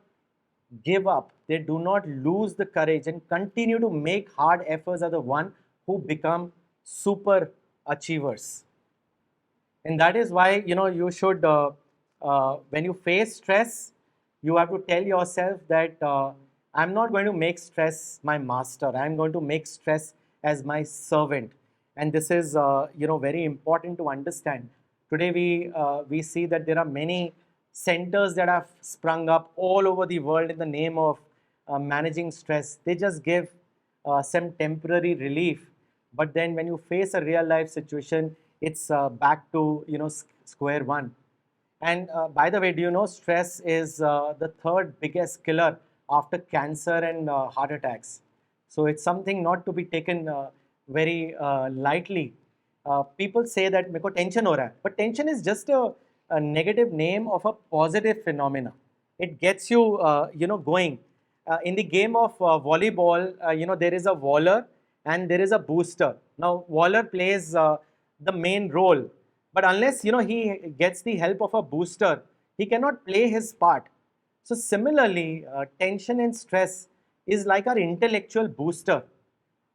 give up, they do not lose the courage and continue to make hard efforts, are the one who become super achievers. And that is why, you should, when you face stress, you have to tell yourself that I'm not going to make stress my master. I'm going to make stress as my servant. And this is, very important to understand. Today we see that there are many centers that have sprung up all over the world in the name of managing stress. They just give some temporary relief, but then when you face a real life situation, it's back to square one. And by the way, do you know stress is the third biggest killer after cancer and heart attacks? So it's something not to be taken very lightly. People say that मेरे को tension हो रहा है, but tension is just a negative name of a positive phenomena. It gets you, going. In the game of volleyball, there is a waller and there is a booster. Now, waller plays the main role, but unless he gets the help of a booster, he cannot play his part. So similarly, tension and stress is like our intellectual booster.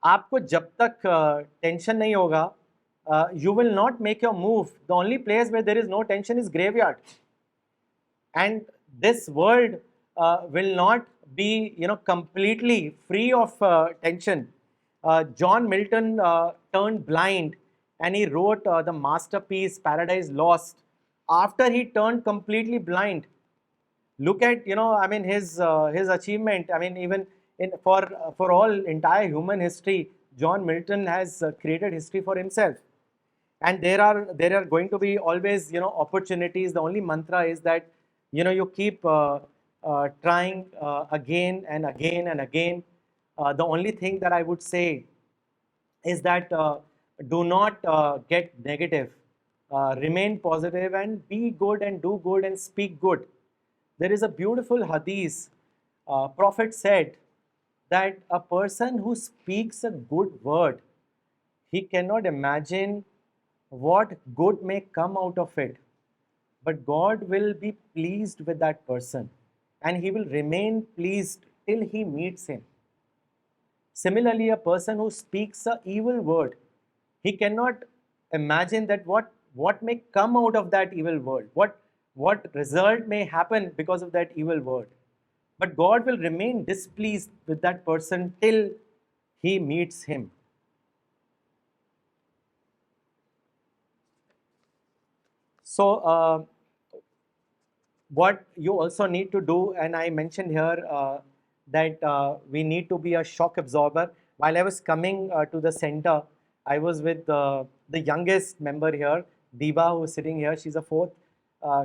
आपको जब तक tension नहीं होगा, you will not make your move. The only place where there is no tension is graveyard, and this world will not be completely free of tension. John Milton turned blind, and he wrote the masterpiece Paradise Lost after he turned completely blind. Look at his achievement. I mean, even for all entire human history, John Milton has created history for himself. And there are going to be always opportunities. The only mantra is that you keep trying again and again and again. The only thing that I would say is that do not get negative. Remain positive and be good and do good and speak good. There is a beautiful hadith. Prophet said that a person who speaks a good word, he cannot imagine what good may come out of it, but God will be pleased with that person. and he will remain pleased till he meets him. Similarly, a person who speaks a evil word, he cannot imagine that what may come out of that evil word, what result may happen because of that evil word. But God will remain displeased with that person till he meets him. So, what you also need to do, and I mentioned here that we need to be a shock absorber. While I was coming to the center, I was with the youngest member here, Diba, who is sitting here. She's a fourth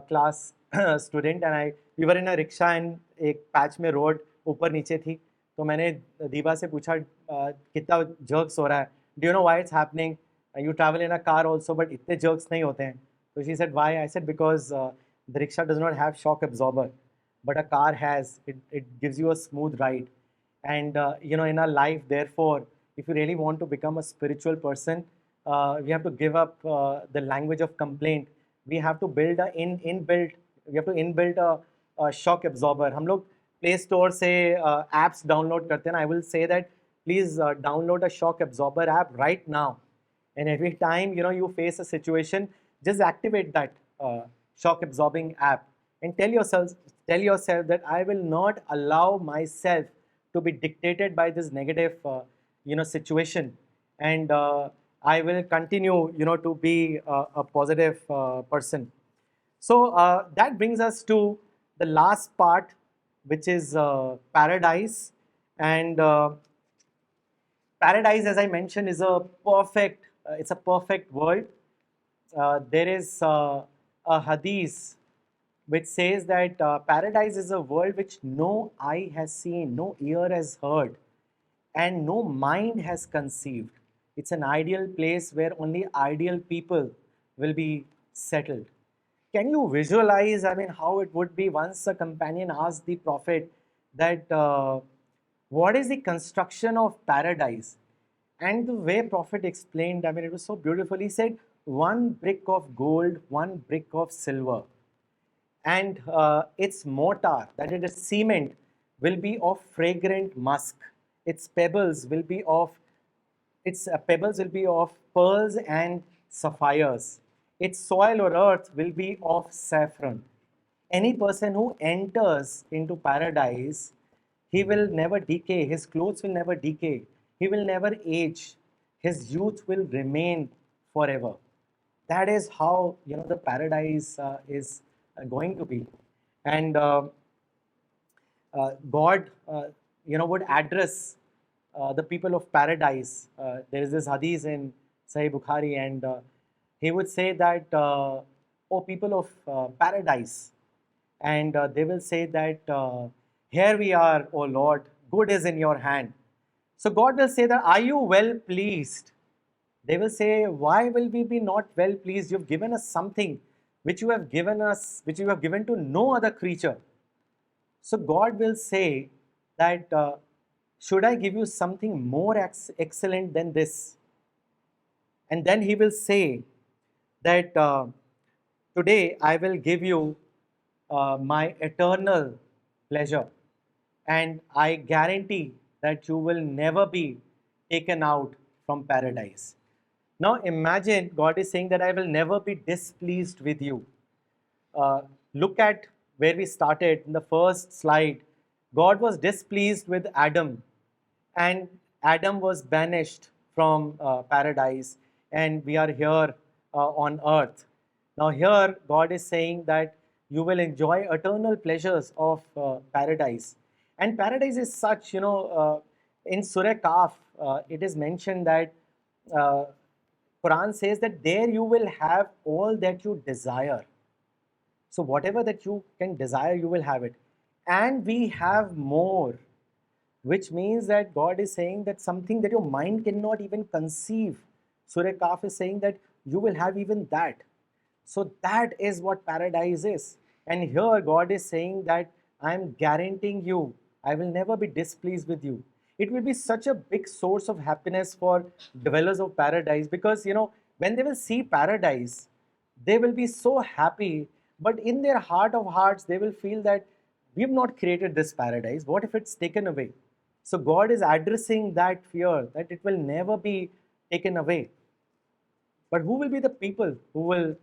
class student, and I we were in a rickshaw and एक patch में road ऊपर नीचे थी. तो मैंने दीबा से पूछा कितना जर्क्स हो रहा है. Do you know why it's happening? You travel in a car also but इतने जर्क्स नहीं होते हैं. So she said, why? I said, because the rickshaw does not have shock absorber, but a car has. It gives you a smooth ride. And, in our life, therefore, if you really want to become a spiritual person, we have to give up the language of complaint. We have to build we have to inbuilt a shock absorber. हम लोग play store से apps download करते हैं. I will say that please download a shock absorber app right now. And every time you face a situation, just activate that shock absorbing app and tell yourself that I will not allow myself to be dictated by this negative situation, and I will continue to be a positive person. So that brings us to the last part, which is paradise. And paradise, as I mentioned, is a perfect it's a perfect world. There is a hadith which says that paradise is a world which no eye has seen, no ear has heard, and no mind has conceived. It's an ideal place where only ideal people will be settled. Can you visualize, I mean, how it would be once a companion asked the Prophet that what is the construction of paradise? And the way Prophet explained, I mean, it was so beautiful. He said, one brick of gold, one brick of silver, and its mortar, that is cement, will be of fragrant musk. Its pebbles will be of pearls and sapphires. Its soil or earth will be of saffron. Any person who enters into paradise, he will never decay. His clothes will never decay. He will never age. His youth will remain forever. That is how the paradise is going to be. And God would address the people of paradise. There is this hadith in Sahih Bukhari, and he would say that, oh, people of paradise, and they will say that, here we are, O Lord, good is in your hand. So God will say that, are you well pleased? They will say, why will we be not well pleased? You have given us something which you have given to no other creature. So God will say that, should I give you something more excellent than this? And then he will say that, today I will give you my eternal pleasure, and I guarantee that you will never be taken out from paradise. Now imagine God is saying that I will never be displeased with you. Look at where we started in the first slide. God was displeased with Adam, and Adam was banished from paradise, and we are here on earth. Now here God is saying that you will enjoy eternal pleasures of paradise. And paradise is such, in Surah Kaf, it is mentioned that Quran says that there you will have all that you desire. So whatever that you can desire, you will have it. And we have more, which means that God is saying that something that your mind cannot even conceive. Surah Kaf is saying that you will have even that. So that is what paradise is. And here God is saying that I am guaranteeing you, I will never be displeased with you. It will be such a big source of happiness for dwellers of paradise, because when they will see paradise, they will be so happy, but in their heart of hearts they will feel that we have not created this paradise. What if it's taken away? So God is addressing that fear that it will never be taken away. But who will be the people who will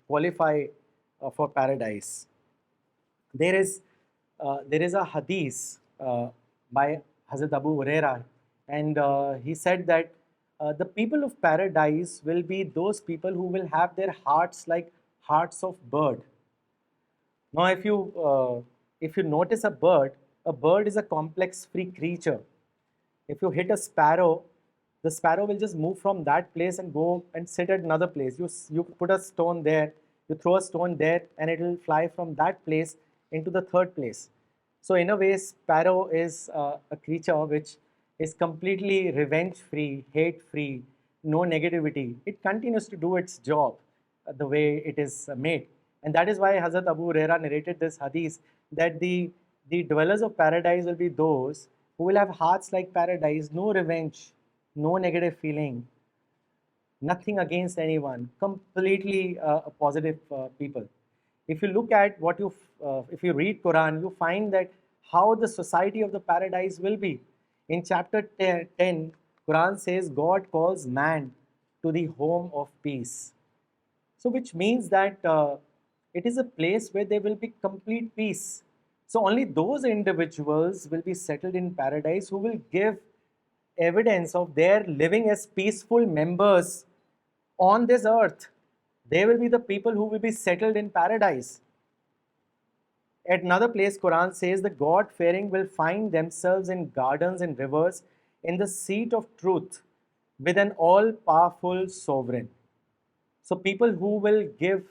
qualify for paradise? There is a hadith by Hazrat Abu Huraira, and he said that the people of paradise will be those people who will have their hearts like hearts of bird. Now, if you notice a bird is a complex free creature. If you hit a sparrow, the sparrow will just move from that place and go and sit at another place. You put a stone there, you throw a stone there, and it will fly from that place into the third place. So in a way, sparrow is a creature which is completely revenge free, hate free, no negativity. It continues to do its job the way it is made. And that is why Hazrat Abu Huraira narrated this hadith that the dwellers of paradise will be those who will have hearts like paradise, no revenge, no negative feeling, nothing against anyone, completely positive people. If you look at if you read Quran, you find that how the society of the paradise will be. In chapter 10, Quran says God calls man to the home of peace. So which means that it is a place where there will be complete peace. So only those individuals will be settled in paradise who will give evidence of their living as peaceful members on this earth. They will be the people who will be settled in paradise. At another place, Quran says the God-fearing will find themselves in gardens and rivers in the seat of truth with an all-powerful sovereign. So people who will give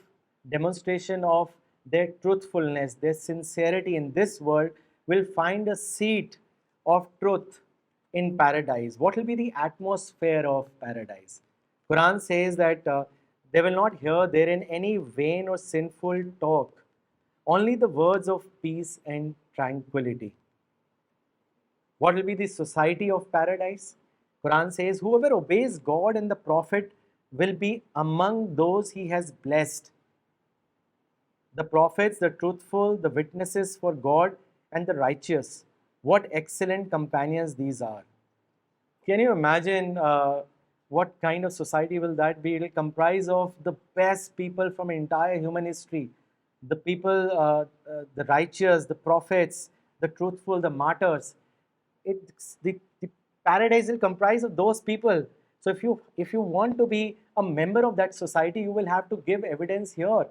demonstration of their truthfulness, their sincerity in this world will find a seat of truth in paradise. What will be the atmosphere of paradise? Quran says that they will not hear therein any vain or sinful talk, only the words of peace and tranquility. What will be the society of paradise? Quran says, whoever obeys God and the Prophet will be among those he has blessed. The prophets, the truthful, the witnesses for God, and the righteous. What excellent companions these are. Can you imagine what kind of society will that be? It will comprise of the best people from entire human history. The people, the righteous, the prophets, the truthful, the martyrs. The paradise will comprise of those people. So if you want to be a member of that society, you will have to give evidence here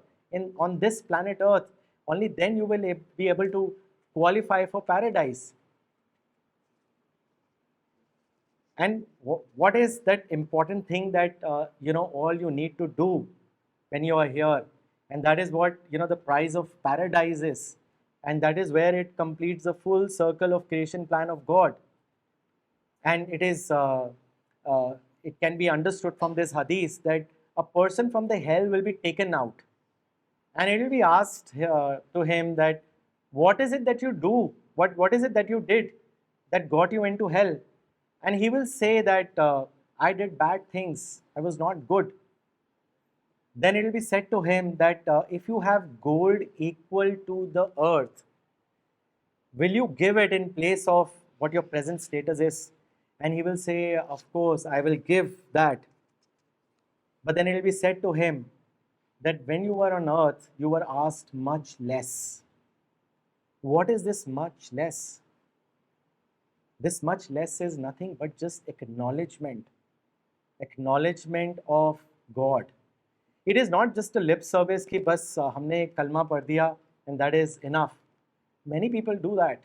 on this planet Earth. Only then you will be able to qualify for paradise. And what is that important thing that all you need to do when you are here? And that is what the price of paradise is. And that is where it completes the full circle of creation plan of God. And it can be understood from this hadith that a person from the hell will be taken out, and it will be asked to him that what is it that you do, what is it that you did that got you into hell? And he will say that I did bad things, I was not good. Then it will be said to him that if you have gold equal to the earth, will you give it in place of what your present status is? And he will say, of course, I will give that. But then it will be said to him that when you were on earth, you were asked much less. What is this much less? This much less is nothing but just acknowledgement of God. It is not just a lip service कि बस हमने कलमा पढ़ दिया and that is enough. Many people do that.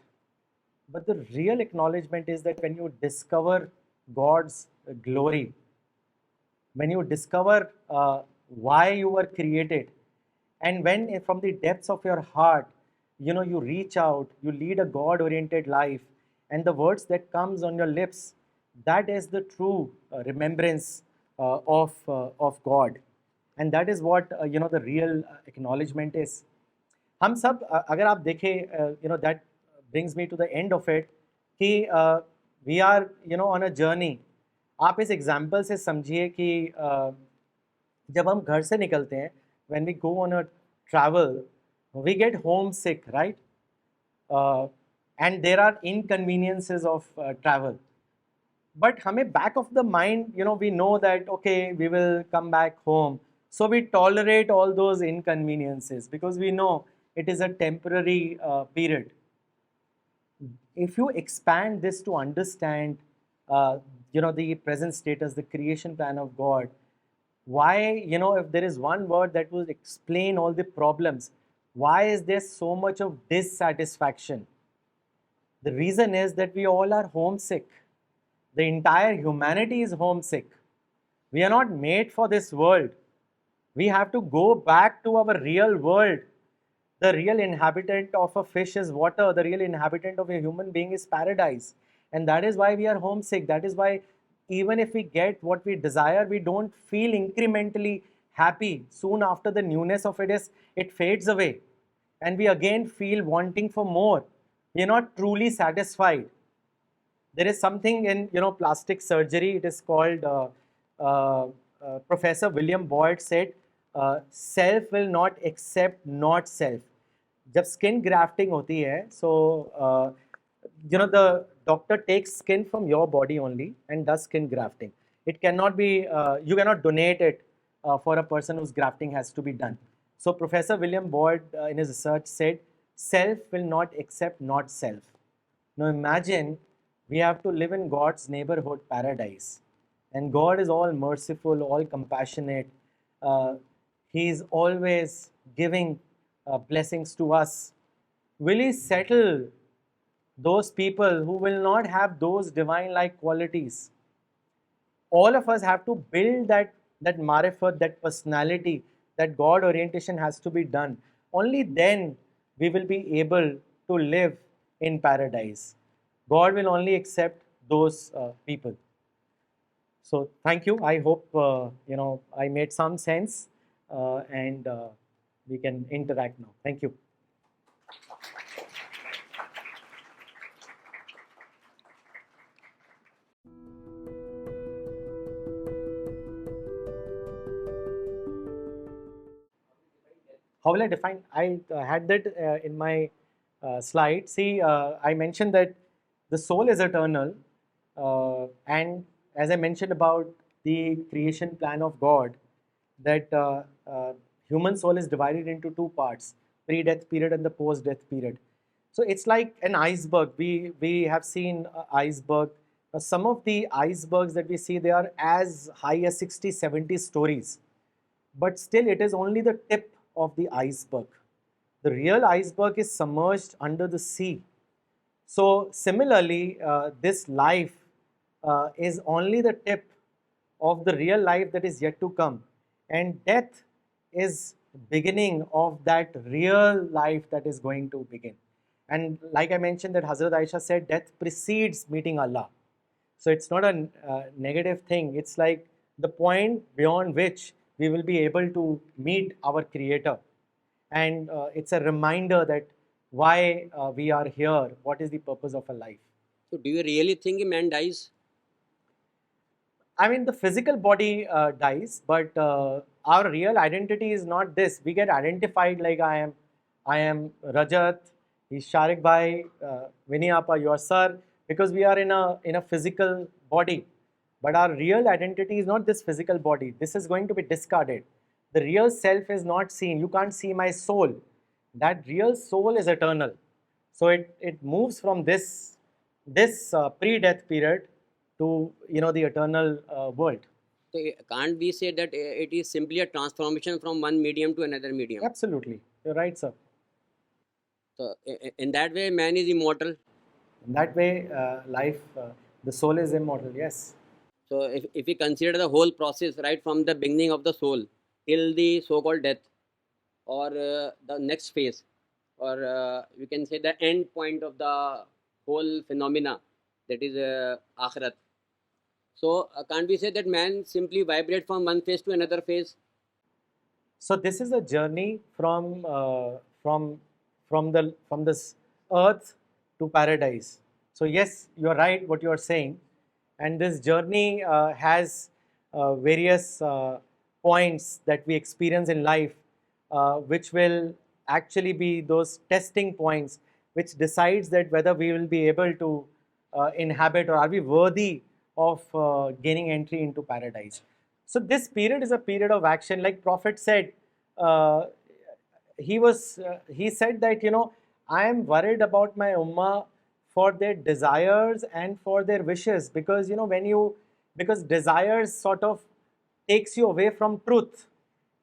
But the real acknowledgement is that when you discover God's glory, when you discover why you were created, and when from the depths of your heart, you reach out, you lead a God-oriented life, and the words that comes on your lips, that is the true remembrance of God. And that is what the real acknowledgement is. हम सब अगर आप देखें that brings me to the end of it कि we are on a journey. आप इस example से समझिए कि जब हम घर से निकलते हैं, when we go on a travel, we get homesick, right? uh, and there are inconveniences of travel. But हमें back of the mind, we know that okay, we will come back home. So we tolerate all those inconveniences because we know it is a temporary period. If you expand this to understand, the present status, the creation plan of God, why, if there is one word that will explain all the problems, why is there so much of dissatisfaction? The reason is that we all are homesick. The entire humanity is homesick. We are not made for this world. We have to go back to our real world. The real inhabitant of a fish is water. The real inhabitant of a human being is paradise. And that is why we are homesick. That is why even if we get what we desire, we don't feel incrementally happy. Soon after the newness of it fades away. And we again feel wanting for more. We are not truly satisfied. There is something in plastic surgery. It is called uh, Professor William Boyd said, self will not accept not self. जब skin grafting होती है, so the doctor takes skin from your body only and does skin grafting. It cannot be, you cannot donate it for a person whose grafting has to be done. So Professor William Boyd in his research said, self will not accept not self. Now imagine we have to live in God's neighborhood paradise. And God is all merciful, all compassionate. He is always giving blessings to us. Will He settle those people who will not have those divine-like qualities? All of us have to build that marifat, that personality, that God orientation has to be done. Only then we will be able to live in paradise. God will only accept those people. So thank you. I hope I made some sense, and we can interact now. Thank you. How will I define? I had that in my slide. See, I mentioned that the soul is eternal, and as I mentioned about the creation plan of God, that human soul is divided into two parts: pre-death period and the post-death period. So it's like an iceberg. We have seen iceberg. Some of the icebergs that we see, they are as high as 60, 70 stories, but still it is only the tip of the iceberg. The real iceberg is submerged under the sea. So similarly, this life is only the tip of the real life that is yet to come, and death is beginning of that real life that is going to begin. And like I mentioned, that Hazrat Aisha said, death precedes meeting Allah. So it's not a negative thing. It's like the point beyond which we will be able to meet our Creator. And it's a reminder that why we are here, what is the purpose of a life. So do you really think a man dies? I mean, the physical body dies, but our real identity is not this. We get identified like I am Rajat, he's Sharik Bhai, Vinny Appa, your sir, because we are in a physical body. But our real identity is not this physical body. This is going to be discarded. The real self is not seen. You can't see my soul. That real soul is eternal. So it moves from this pre-death period to the eternal world. So can't we say that it is simply a transformation from one medium to another medium? Absolutely, you're right, sir. So in that way, man is immortal. In that way, life, the soul is immortal. Yes. So if we consider the whole process right from the beginning of the soul till the so-called death, or the next phase, or we can say the end point of the whole phenomena, that is akhirat. So can't we say that man simply vibrate from one phase to another phase? So this is a journey from this earth to paradise. So yes, you're right what you're saying, and this journey has various points that we experience in life, which will actually be those testing points, which decides that whether we will be able to inhabit, or are we worthy of gaining entry into paradise. So this period is a period of action. Like Prophet said, uh, he said that, I am worried about my ummah for their desires and for their wishes, because because desires sort of takes you away from truth,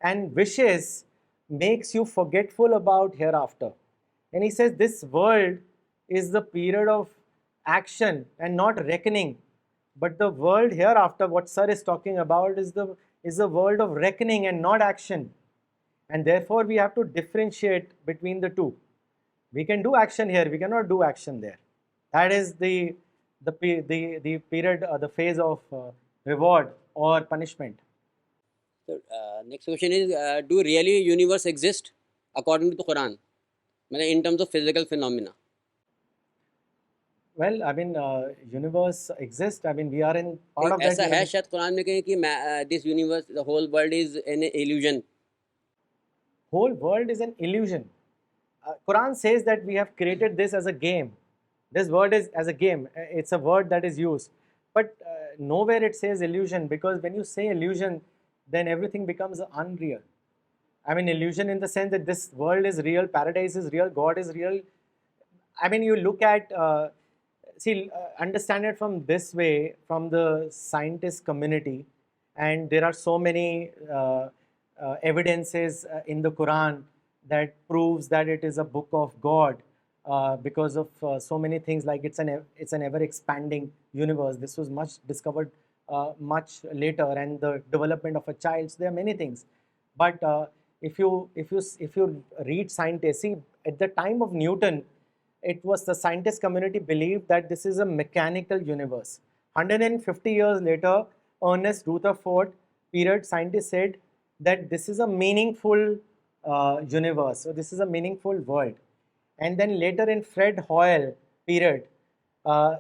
and wishes makes you forgetful about hereafter. And he says this world is the period of action and not reckoning, but the world hereafter, what sir is talking about, is the world of reckoning and not action. And therefore we have to differentiate between the two. We can do action here, we cannot do action there. That is the period, the phase of reward or punishment. So, next question is, do really universe exist according to the Quran? In terms of physical phenomena. Well, I mean, universe exists. I mean, we are in part कहीं of that ऐसा है universe. शायद कुरान में कहीं कि this universe, the whole world is an illusion. Whole world is an illusion. Quran says that we have created this as a game. This word is as a game. It's a word that is used, but nowhere it says illusion, because when you say illusion, then everything becomes unreal. I mean, illusion in the sense that this world is real, paradise is real, God is real. I mean, you look at, understand it from this way, from the scientist community, and there are so many evidences in the Quran that proves that it is a book of God, because of so many things, like it's an ever expanding universe. This was much discovered much later, and the development of a child. So there are many things, but if you read scientists, see, at the time of Newton, it was the scientist community believed that this is a mechanical universe. 150 years later, Ernest Rutherford period, scientists said that this is a meaningful universe. So this is a meaningful world. And then later in Fred Hoyle period, uh,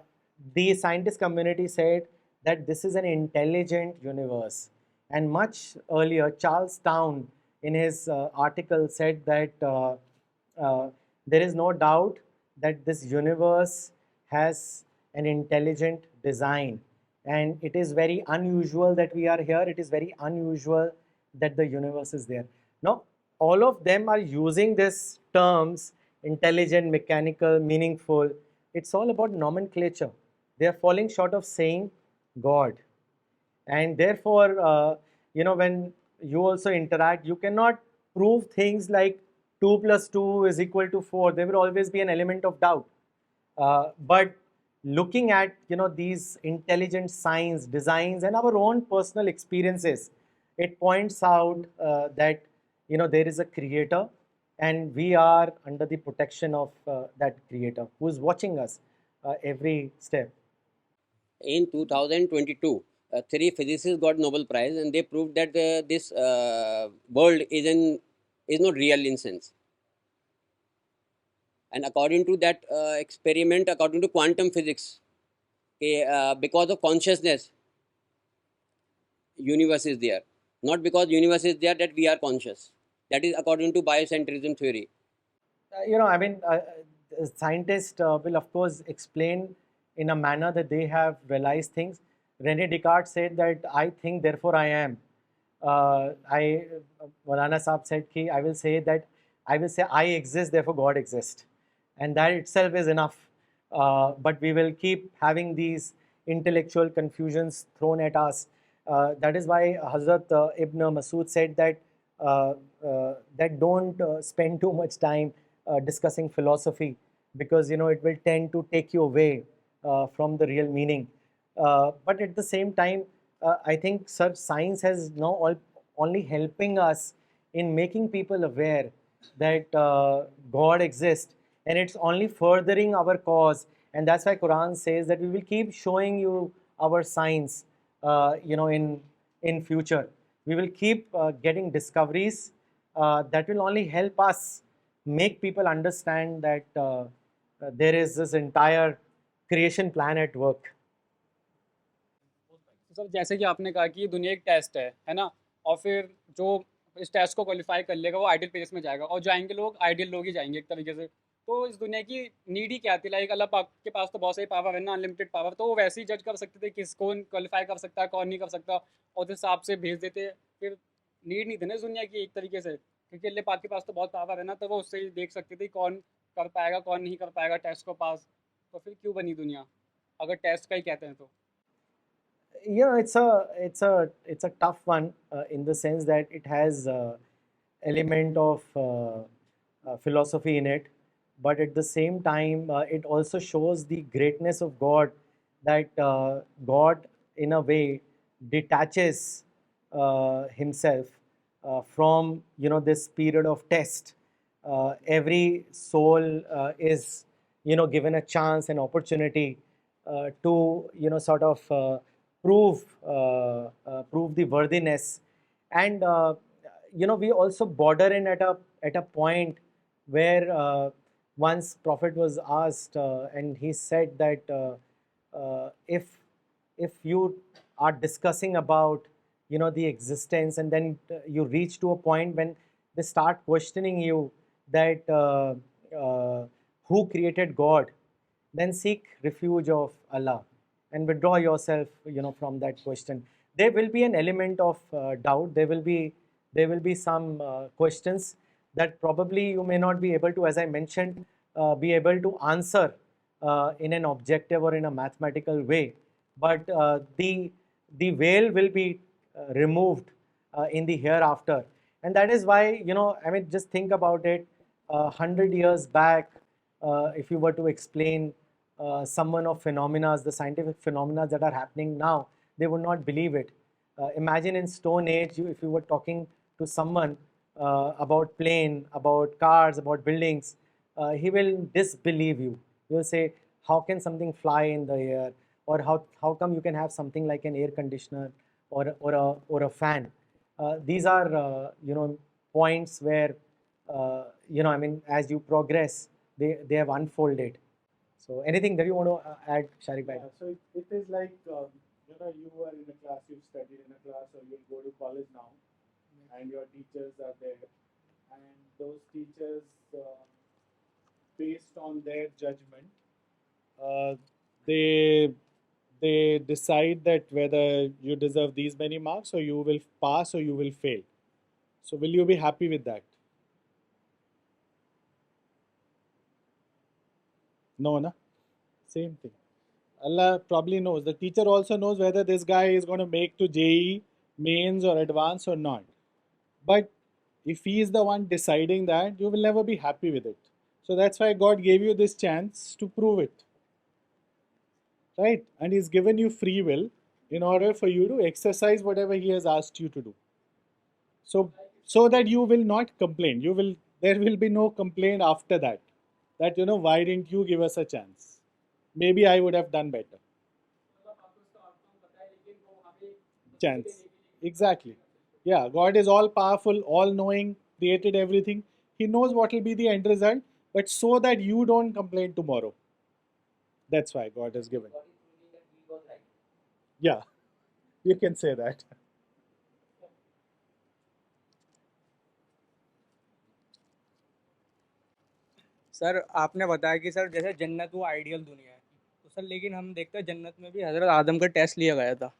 the scientist community said that this is an intelligent universe. And much earlier, Charles Towne, in his article, said that uh, there is no doubt that this universe has an intelligent design, and it is very unusual that we are here. It is very unusual that the universe is there. Now, all of them are using these terms: intelligent, mechanical, meaningful. It's all about nomenclature. They are falling short of saying God. And therefore, when you also interact, you cannot prove things like 2 plus 2 is equal to 4. There will always be an element of doubt. But looking at these intelligent signs, designs, and our own personal experiences, it points out that there is a creator, and we are under the protection of that creator who is watching us every step. In 2022, three physicists got Nobel Prize, and they proved that this world is not real in sense. And according to that experiment, according to quantum physics, because of consciousness, universe is there. Not because universe is there that we are conscious. That is according to biocentrism theory. Scientists will of course explain in a manner that they have realized things. Rene Descartes said that I think, therefore I am. Maulana Saab said ki I will say I exist, therefore God exists, and that itself is enough. But we will keep having these intellectual confusions thrown at us. That is why Hazrat Ibn Masud said that that don't spend too much time discussing philosophy, because it will tend to take you away from the real meaning. But at the same time, I think such science has now only helping us in making people aware that God exists, and it's only furthering our cause. And that's why Quran says that we will keep showing you our signs, in future. We will keep getting discoveries that will only help us make people understand that there is this entire creation plan at work. Sir जैसे कि आपने कहा कि ये दुनिया एक test है ना, और फिर जो इस टेस्ट को क्वालिफाई कर लेगा वो आइडियल प्लेस में जाएगा, और जाएंगे लोग आइडियल लोग ही जाएंगे एक तरीके से। तो इस दुनिया की नीड ही क्या थी? लाइक अल्लाह पाक के पास तो बहुत सारी पावर है ना, अनलिमिटेड पावर, तो वो वैसे ही जज कर सकते थे किस कौन क्वालिफाई कर सकता है कौन नहीं कर सकता, और उस हिसाब से भेज देते। फिर नीड नहीं थी ना इस दुनिया की एक तरीके से, क्योंकि अल्लाह पाक के पास तो बहुत पावर है ना, तो वो उससे ही देख सकते थे कौन कर पाएगा कौन नहीं कर पाएगा टेस्ट को पास। तो फिर क्यों बनी दुनिया, अगर टेस्ट का ही कहते हैं तो? Yeah, it's a tough one in the sense that it has element of philosophy in it, but at the same time, it also shows the greatness of God. That God, in a way, detaches himself from this period of test. Every soul is given a chance, an opportunity to sort of prove the worthiness. And we also border in at a point where once prophet was asked, and he said that if you are discussing about the existence, and then you reach to a point when they start questioning you that who created God, then seek refuge of Allah and withdraw yourself from that question. There will be an element of doubt. There will be some questions that probably you may not be able to, as I mentioned, be able to answer in an objective or in a mathematical way. But the veil will be removed in the hereafter. And that is why, I mean, just think about it. 100 years back, if you were to explain someone of phenomena, the scientific phenomena that are happening now, they would not believe it. Imagine in Stone Age, if you were talking to someone about plane, about cars, about buildings, he will disbelieve you. He will say, how can something fly in the air? Or how come you can have something like an air conditioner or a fan? These are, points where, I mean, as you progress, they have unfolded. So anything that you want to add, Sharik Bhai? Yeah, so it is like, you are in a class, you've studied in a class, or you'll go to college now, and your teachers are there, and those teachers, based on their judgment, uh, they they decide that whether you deserve these many marks, or you will pass, or you will fail. So will you be happy with that? No, na? Same thing. Allah probably knows. The teacher also knows whether this guy is going to make to JE, mains, or advance or not. But if he is the one deciding that, you will never be happy with it. So that's why God gave you this chance to prove it. Right? And He's given you free will in order for you to exercise whatever He has asked you to do. So that you will not complain. There will be no complaint after that. That why didn't you give us a chance? Maybe I would have done better. Chance. Exactly. Yeah, God is all powerful, all knowing, created everything. He knows what will be the end result, but so that you don't complain tomorrow. That's why God has given. Yeah, you can say that. Sir आपने बताया कि sir जैसे जन्नत वो ideal दुनिया है, तो sir लेकिन हम देखते हैं जन्नत में भी हज़रत आदम का टेस्ट लिया गया था।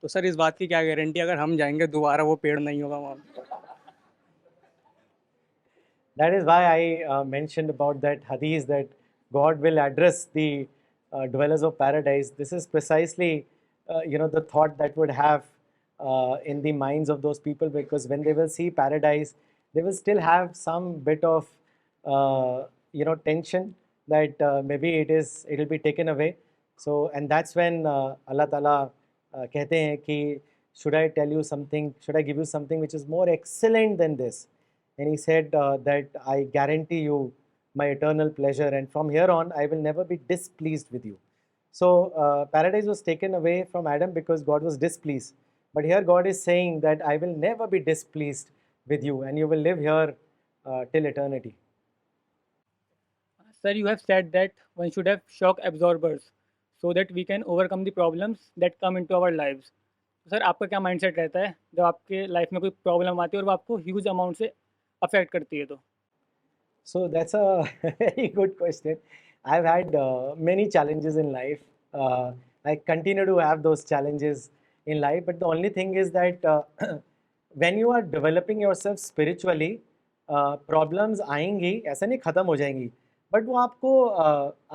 तो सर इस बात की क्या गारंटी अगर हम जाएंगे दोबारा वो पेड़ नहीं होगा वहाँ पे? That is why I mentioned about that hadith that God will address the dwellers of paradise. This is precisely, the thought that would have in the minds of those people, because when they will see paradise, they will still have some bit of, tension that maybe it'll be taken away. So, and that's when Allah Ta'ala कहते हैं कि should I tell you something, should I give you something which is more excellent than this? And he said that I guarantee you my eternal pleasure, and from here on I will never be displeased with you. So paradise was taken away from Adam because God was displeased. But here God is saying that I will never be displeased with you, and you will live here till eternity. Sir, you have said that one should have shock absorbers so that we can overcome the problems that come into our lives. तो sir आपका क्या mindset रहता है जब आपके life में कोई problem आती है और वो आपको ह्यूज अमाउंट से अफेक्ट करती है तो? So that's a very good question. I've had many challenges in life. I continue to have those challenges in life, but the only thing is that when you are developing yourself spiritually, problems आएंगी, ऐसा नहीं खत्म हो जाएंगी, but वो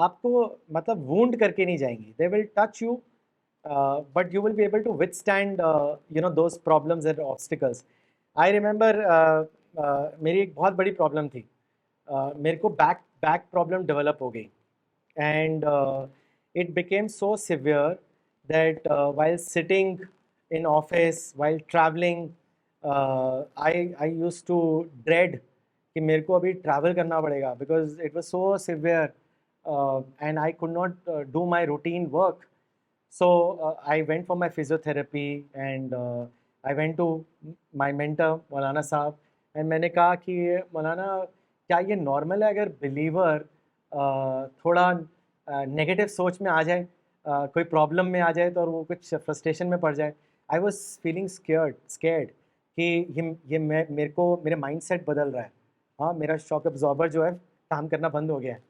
आपको मतलब wound करके नहीं जाएंगी. They will touch you, but you will be able to withstand those problems and obstacles. I remember मेरी एक बहुत बड़ी प्रॉब्लम थी. मेरे को बैक प्रॉब्लम डेवलप हो गई, and it became so severe that while sitting in office, while traveling, I used to dread कि मेरे को अभी travel करना पड़ेगा, because it was so severe, and I could not do my routine work. So I went for my physiotherapy, and I went to my mentor मौलाना साहब, and मैंने कहा कि मौलाना क्या ये नॉर्मल है अगर बिलीवर थोड़ा नेगेटिव सोच में आ जाए, कोई प्रॉब्लम में आ जाए तो, और वो कुछ फ्रस्ट्रेशन में पड़ जाए. आई वॉज फीलिंग स्केर्ड कि ये मेरे को मेरे माइंडसेट बदल रहा है. हाँ, मेरा शॉक एब्जॉर्बर जो है काम करना बंद हो गया है.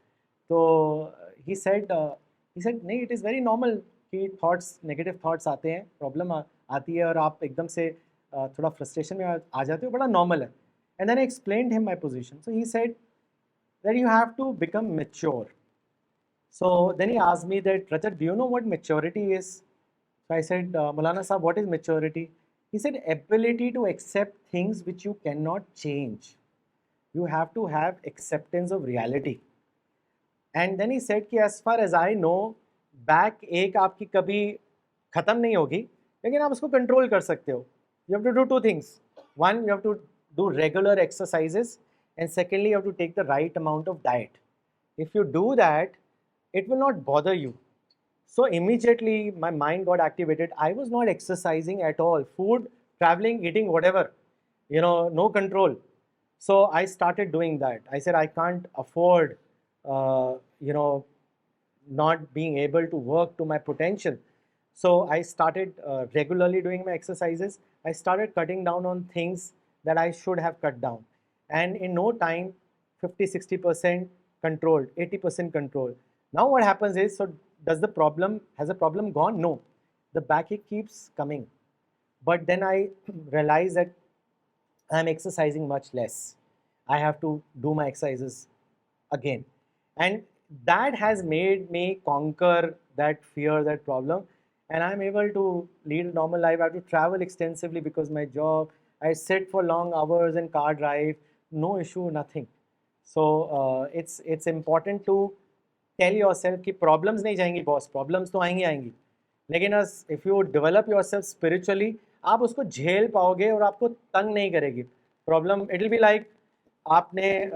तो ही सेड नहीं, इट इज़ वेरी नॉर्मल कि थॉट्स, नेगेटिव थॉट्स आते हैं, प्रॉब्लम आती है और आप एकदम से थोड़ा फ्रस्ट्रेशन में आ जाते हो, बड़ा नॉर्मल है. And then I explained him my position. So he said that you have to become mature. So then he asked me that, Rajat, do you know what maturity is? So I said, Maulana Sahab, what is maturity? He said, ability to accept things which you cannot change. You have to have acceptance of reality. And then he said कि as far as I know, back एक आपकी कभी ख़त्म नहीं होगी, लेकिन आप उसको कंट्रोल कर सकते हो. You have to do two things. One, you have to do regular exercises, and secondly, you have to take the right amount of diet. If you do that, it will not bother you. So immediately my mind got activated. I was not exercising at all. Food, traveling, eating, whatever, no control. So I started doing that. I said I can't afford not being able to work to my potential. So I started regularly doing my exercises. I started cutting down on things that I should have cut down. And in no time, 50, 60% controlled, 80% controlled. Now what happens is, so has the problem gone? No. The backache keeps coming. But then I realized that I'm exercising much less. I have to do my exercises again. And that has made me conquer that fear, that problem. And I'm able to lead a normal life. I have to travel extensively because my job. I sit for long hours in car drive, no issue, nothing. So it's important to tell yourself कि problems नहीं जाएंगी boss, problems तो आएंगी. लेकिन if you develop yourself spiritually, आप उसको झेल पाओगे और आपको तंग नहीं करेगी. Problem, it will be like आपने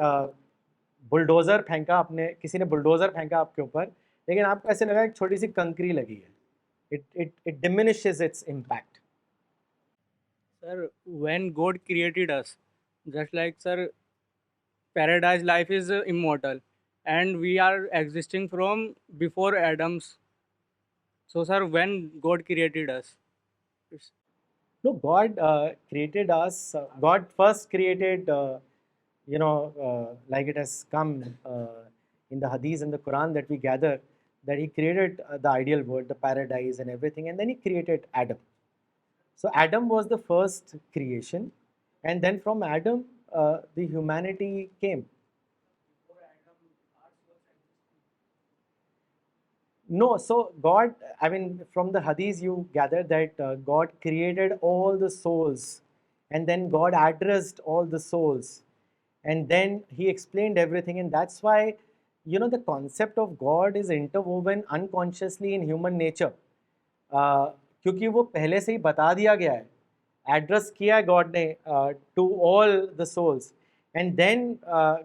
बुलडोज़र फेंका, किसी ने बुलडोज़र फेंका आपके ऊपर, लेकिन आपको ऐसे लगा एक छोटी सी कंकरी लगी है. It diminishes its impact. Sir, when God created us, just like, sir, paradise life is immortal, and we are existing from before Adam's. So, sir, when God created us, No, God created us. God first created, like it has come in the Hadith and the Quran that we gather, that He created the ideal world, the paradise and everything, and then He created Adam. So Adam was the first creation, and then from Adam, the humanity came. No, so God, I mean, from the Hadith you gather that God created all the souls, and then God addressed all the souls, and then He explained everything, and that's why, the concept of God is interwoven unconsciously in human nature. क्योंकि वो पहले से ही बता दिया गया है, address किया है गॉड ने to all the souls, and then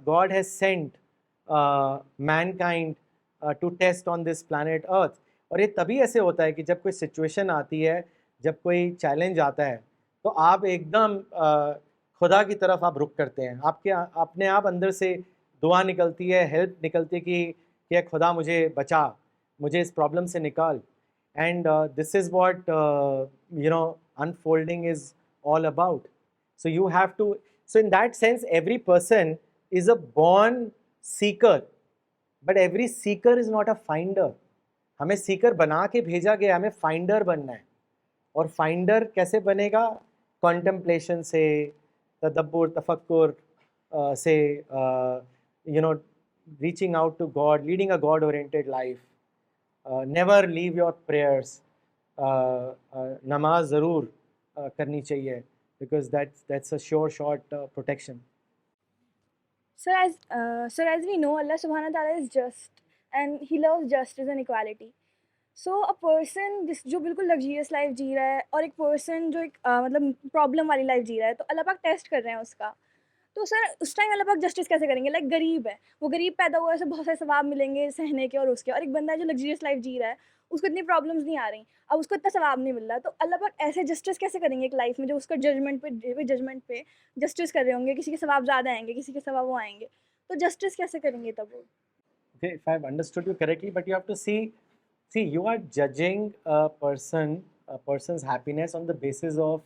God has sent mankind to test on this planet earth. और ये तभी ऐसे होता है कि जब कोई सिचुएशन आती है, जब कोई चैलेंज आता है, तो आप एकदम खुदा की तरफ आप रुख करते हैं. आपके अपने आप अंदर से दुआ निकलती है, हेल्प निकलती है कि खुदा मुझे बचा, मुझे इस प्रॉब्लम से निकाल. And this is what unfolding is all about. So you have to. So in that sense, every person is a born seeker, but every seeker is not a finder. हमें सीकर बना के भेजा गया, हमें फाइंडर बनना है. और फाइंडर कैसे बनेगा? कॉन्टेम्पलेशन से, तदब्बुर, तफक्कुर से, you know, reaching out to God, leading a God oriented life. Never leave your prayers. नमाज ज़रूर करनी चाहिए, because that's a sure shot protection. Sir, as we know, Allah Subhanahu wa Taala is just, and He loves justice and equality. So a person जो बिल्कुल luxurious life जी रहा है और एक person जो एक मतलब problem वाली life जी रहा है, तो अल्लाह पाक टेस्ट कर रहे हैं उसका. तो सर उस टाइम अल्लाह पाक जस्टिस कैसे करेंगे? लाइक गरीब है, वो गरीब पैदा हुआ है, उसे बहुत सारे सवाब मिलेंगे सहने के और उसके, और एक बंदा है जो लग्जरियस लाइफ जी रहा है, उसको इतनी प्रॉब्लम्स नहीं आ रही, अब उसको इतना सवाब नहीं मिल रहा, तो अल्लाह पाक ऐसे जस्टिस कैसे करेंगे एक लाइफ में जो उसका जजमेंट पे जस्टिस कर रहे होंगे? किसी के सवाब ज़्यादा आएंगे, किसी के सवाब वो आएंगे, तो जस्टिस कैसे करेंगे तब वो? Okay, if I've understood you correctly, but you have to see, you are judging a person's happiness on the basis of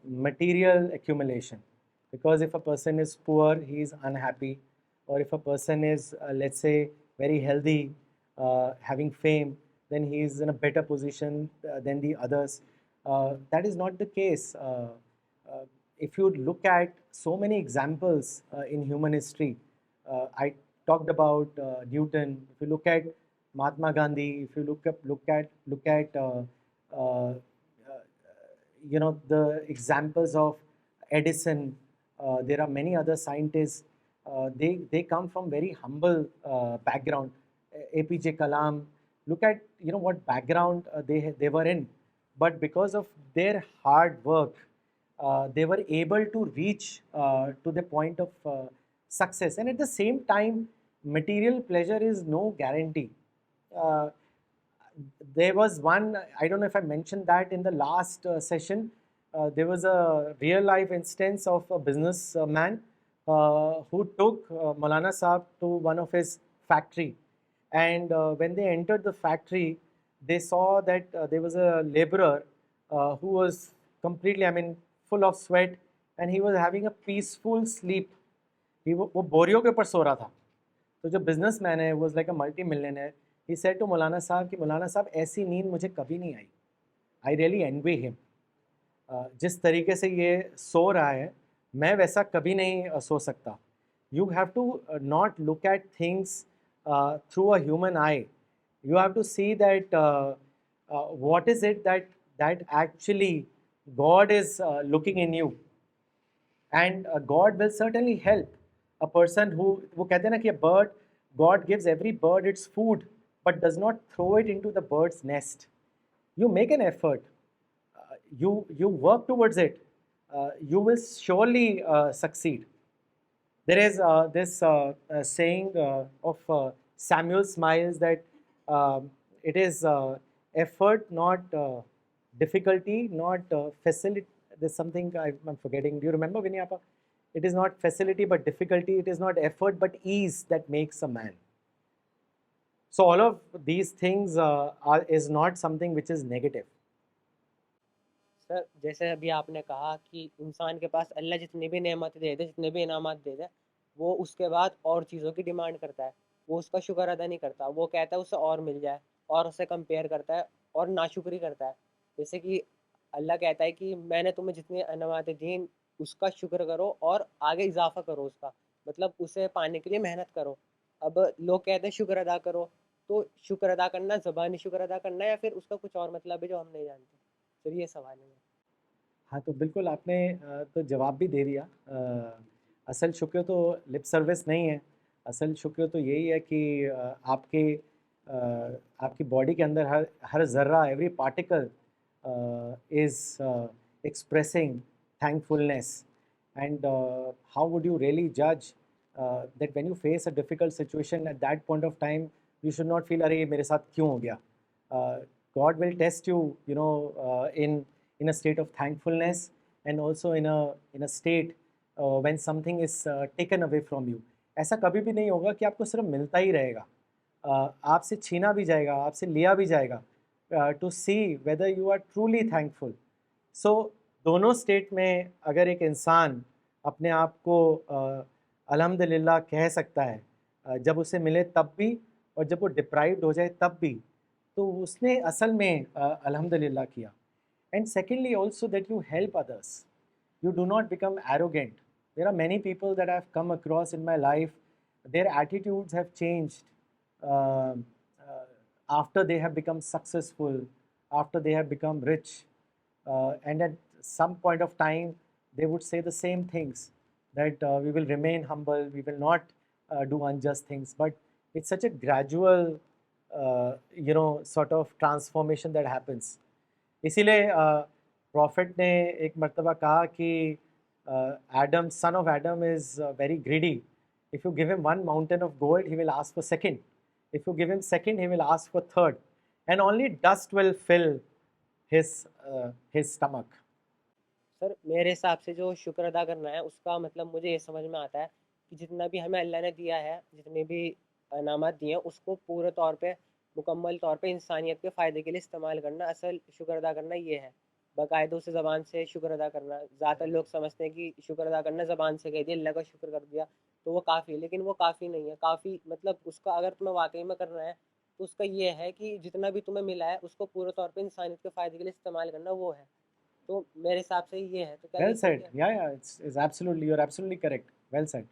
material accumulation. Because if a person is poor, he is unhappy, or if a person is, let's say, very healthy, having fame, then he is in a better position than the others. That is not the case. If you look at so many examples in human history, I talked about Newton. If you look at Mahatma Gandhi, if you look at you know, the examples of Edison, there are many other scientists. They come from very humble background. APJ Kalam, look at, you know, what background they were in, but because of their hard work, they were able to reach to the point of success. And at the same time, material pleasure is no guarantee. There was one, I don't know if I mentioned that in the last session, there was a real life instance of a businessman who took Maulana Saab to one of his factory. And when they entered the factory, they saw that there was a laborer who was completely, I mean, full of sweat, and he was having a peaceful sleep. वो बोरियों के ऊपर सो रहा था. तो जो businessman है, was like a multi-millionaire. He said to मौलाना साहब कि मौलाना साहब, ऐसी नींद मुझे कभी नहीं आई. I really envy him. जिस तरीके से ये सो रहा है, मैं वैसा कभी नहीं सो सकता. You have to not look at things through a human eye. You have to see that what is it that actually God is looking in you, and God will certainly help a person who, वो कहते हैं ना कि a bird, God gives every bird its food, but does not throw it into the bird's nest. You make an effort, you work towards it, you will surely succeed. There is this saying of Samuel Smiles that it is effort, not difficulty, not facility. There's something I'm forgetting. Do you remember, Vinyapa? It is not facility but difficulty. It is not effort but ease that makes a man. So all of these things is not something which is negative. Sir जैसे अभी आपने कहा कि इंसान के पास अल्लाह जितनी भी नेमत दे दे, जितने भी इनामात दे दे, वो उसके बाद और चीज़ों की डिमांड करता है. वो उसका शुक्र अदा नहीं करता. वो कहता है उसे और मिल जाए, और उससे कंपेयर करता है और नाशुक्री करता है. जैसे कि अल्लाह कहता है कि मैंने तुम्हें जितनी इनामात दी उसका शुक्र करो और आगे इजाफा करो उसका, मतलब उसे पाने के लिए मेहनत करो. अब लोग कहते हैं शुक्र अदा करो, तो शुक्र अदा करना ज़बानी शुक्र अदा करना या फिर उसका कुछ और मतलब है जो हम नहीं जानते. फिर ये सवाल है. हाँ, तो बिल्कुल आपने तो जवाब भी दे दिया. असल शुक्र तो लिप सर्विस नहीं है. असल शुक्र तो यही है कि आपकी बॉडी के अंदर हर ज़र्रा, every particle is expressing thankfulness. And how would you really judge that when you face a difficult situation at that point of time, you should not feel, अरे मेरे साथ क्यों हो गया. God will test you, you know, in a state of thankfulness, and also in a state when something is taken away from you. ऐसा कभी भी नहीं होगा कि आपको सिर्फ मिलता ही रहेगा. आपसे छीना भी जाएगा, आपसे लिया भी जाएगा, to see whether you are truly thankful. So दोनों स्टेट में अगर एक इंसान अपने आप को अल्हम्दुलिल्लाह कह सकता है, जब उसे मिले तब भी और जब वो डिप्राइव्ड हो जाए तब भी, तो उसने असल में अल्हम्दुलिल्लाह किया. And secondly also that you help others. You do not become arrogant. There are many people that I've come across in my life, their attitudes have changed uh, uh, after they have become successful, after they have become rich, and at some point of time they would say the same things, that we will remain humble, we will not do unjust things. But it's such a gradual, sort of transformation that happens. इसीलिए prophet ने एक मर्तबा कहा कि Adam, son of Adam is very greedy. If you give him one mountain of gold he will ask for second, if you give him second he will ask for third, and only dust will fill his stomach. Sir मेरे हिसाब से जो शुक्र अदा करना है उसका मतलब मुझे ये समझ में आता है कि जितना भी हमें अल्लाह ने दिया है, जितने भी इनामात दिए हैं, उसको पूरे तौर पे मुकम्मल तौर पे इंसानियत के फ़ायदे के लिए इस्तेमाल करना, असल शुक्र अदा करना ये है. बाकायदे से ज़बान से शुक्र अदा करना, ज़्यादातर लोग समझते हैं कि शुक्र अदा करना ज़बान से कह दिया, अल्लाह का शुक्र कर दिया तो वो काफ़ी है, लेकिन वो काफ़ी नहीं है. काफ़ी मतलब उसका अगर तुम्हें वाकई में करना है तो उसका ये है कि जितना भी तुम्हें मिला है उसको पूरे तौर पे इंसानियत के फ़ायदे के लिए इस्तेमाल करना, वो है. तो मेरे हिसाब से ये है. तो क्या वेल ये ठीक सेड, है? या it's absolutely, you are absolutely correct. Well said,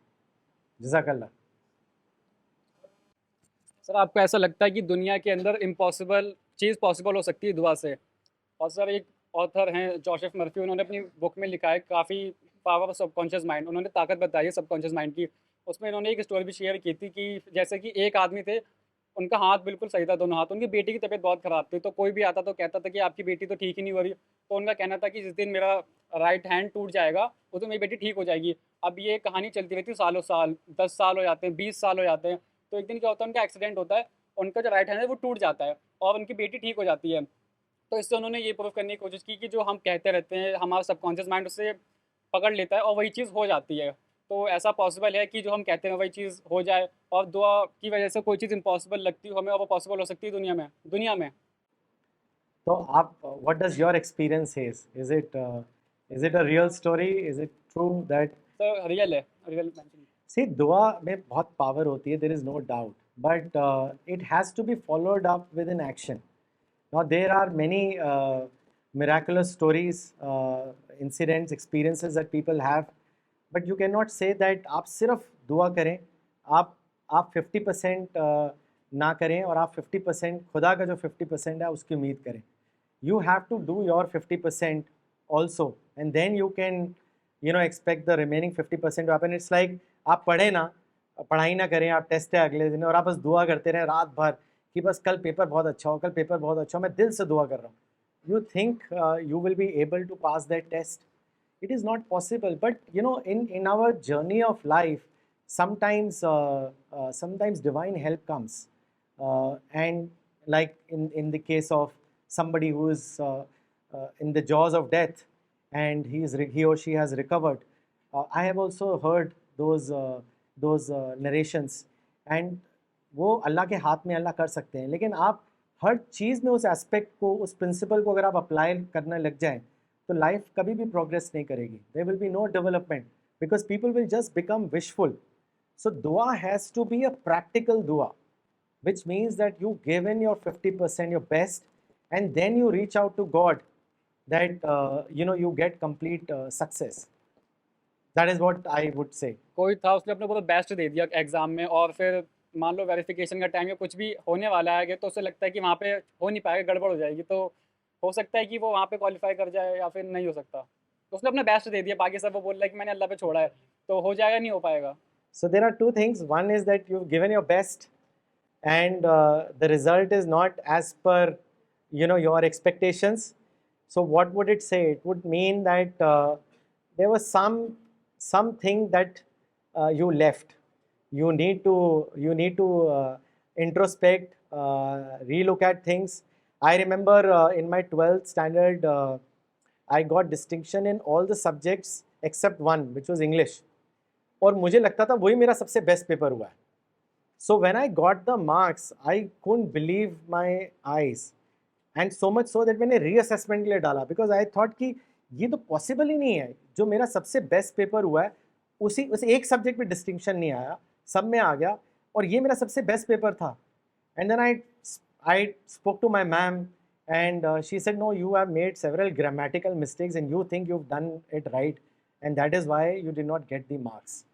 जज़ाकल्लाह. सर आपको ऐसा लगता है कि दुनिया के अंदर इम्पॉसिबल चीज़ पॉसिबल हो सकती है दुआ से? और सर एक ऑथर हैं जोसेफ मर्फी, उन्होंने अपनी बुक में लिखा है काफ़ी पावर ऑफ सबकॉन्शियस माइंड, उन्होंने ताकत बताई है सबकॉन्शियस माइंड की. उसमें इन्होंने एक स्टोरी भी शेयर की थी कि जैसे कि एक आदमी थे, उनका हाथ बिल्कुल सही था, दोनों हाथ. उनकी बेटी की तबीयत बहुत ख़राब थी, तो कोई भी आता तो कहता था कि आपकी बेटी तो ठीक ही नहीं हो रही. तो उनका कहना था कि जिस दिन मेरा राइट हैंड टूट जाएगा उस दिन मेरी बेटी ठीक हो जाएगी. अब ये कहानी चलती रहती है सालों साल, 10 साल हो जाते हैं, 20 साल हो जाते हैं. तो एक दिन क्या होता है, उनका एक्सीडेंट होता है, उनका जो राइट हैंड है वो टूट जाता है और उनकी बेटी ठीक हो जाती है. तो इससे उन्होंने ये प्रूव करने की कोशिश की कि जो हम कहते रहते हैं हमारा सबकॉन्शियस माइंड उससे पकड़ लेता है और वही चीज़ हो जाती है. तो ऐसा पॉसिबल है कि जो हम कहते हैं वही चीज़ हो जाए और दुआ की वजह से कोई चीज़ इम्पॉसिबल लगती हो हमें और वो पॉसिबल हो सकती है दुनिया में. तो आप, what does your experience is? Is it a real story? Is it true that? तो रियल है, रियल मेंशन. सी, दुआ में बहुत पावर होती है, there is no doubt, but it has to be followed up with in action. Now there are many miraculous stories, incidents, experiences that people have, but you cannot say that आप सिर्फ दुआ करें, आप 50% ना करें और आप 50% खुदा का जो 50% है उसकी उम्मीद करें. You have to do your 50% also, and then you can, expect the remaining 50% to happen. It's like आप पढ़े ना, पढ़ाई ना करें, आप टेस्ट है अगले दिन और आप बस दुआ करते रहें रात भर कि बस कल पेपर बहुत अच्छा हो, कल पेपर बहुत अच्छा हो, मैं दिल से दुआ कर रहा हूँ. You think you will be able to pass that test? It is not possible. But in our journey of life, sometimes divine help comes, and like in the case of somebody who is in the jaws of death, and he or she has recovered. I have also heard those narrations, and वो अल्लाह के हाथ में अल्लाह कर सकते हैं. लेकिन आप हर चीज़ में उस एस्पेक्ट को, उस प्रिंसिपल को अगर आप अप्लाई करने लग जाएं तो लाइफ कभी भी प्रोग्रेस नहीं करेगी. There will be no development because people will just become wishful. So दुआ has to be a practical दुआ, which means that you give in your 50%, your best, and then you reach out to God, that you get complete success. That is what I would say. कोई था उसने अपने पूरा best दे दिया exam में और फिर मान लो वेरिफिकेशन का टाइम या कुछ भी होने वाला है आगे, तो उसे लगता है कि वहाँ पे हो नहीं पाएगा, गड़बड़ हो जाएगी. तो हो सकता है कि वो वहाँ पे क्वालिफाई कर जाए या फिर नहीं हो सकता. तो उसने अपना बेस्ट दे दिया, बाकी सब वो बोल रहा है कि मैंने अल्लाह पे छोड़ा है, तो हो जाएगा नहीं हो पाएगा. So there are two things. One is that you've given your best, and the result is not as per your expectations. So what would it say? It would mean that there was something that you left. You need to introspect, relook at things. I remember in my 12th standard, I got distinction in all the subjects except one, which was English. और मुझे लगता था वही मेरा सबसे best paper हुआ है. So when I got the marks, I couldn't believe my eyes, and so much so that मैंने रीअसेसमेंट के लिए डाला, because I thought कि ये तो पॉसिबल ही नहीं है, जो मेरा सबसे बेस्ट पेपर हुआ है उस एक सब्जेक्ट में डिस्टिंक्शन नहीं आया, सब में आ गया, और ये मेरा सबसे बेस्ट पेपर था. And then I spoke to my ma'am and she said, no, you have made several grammatical mistakes and you think you've done it right, and that is why you did not get the marks.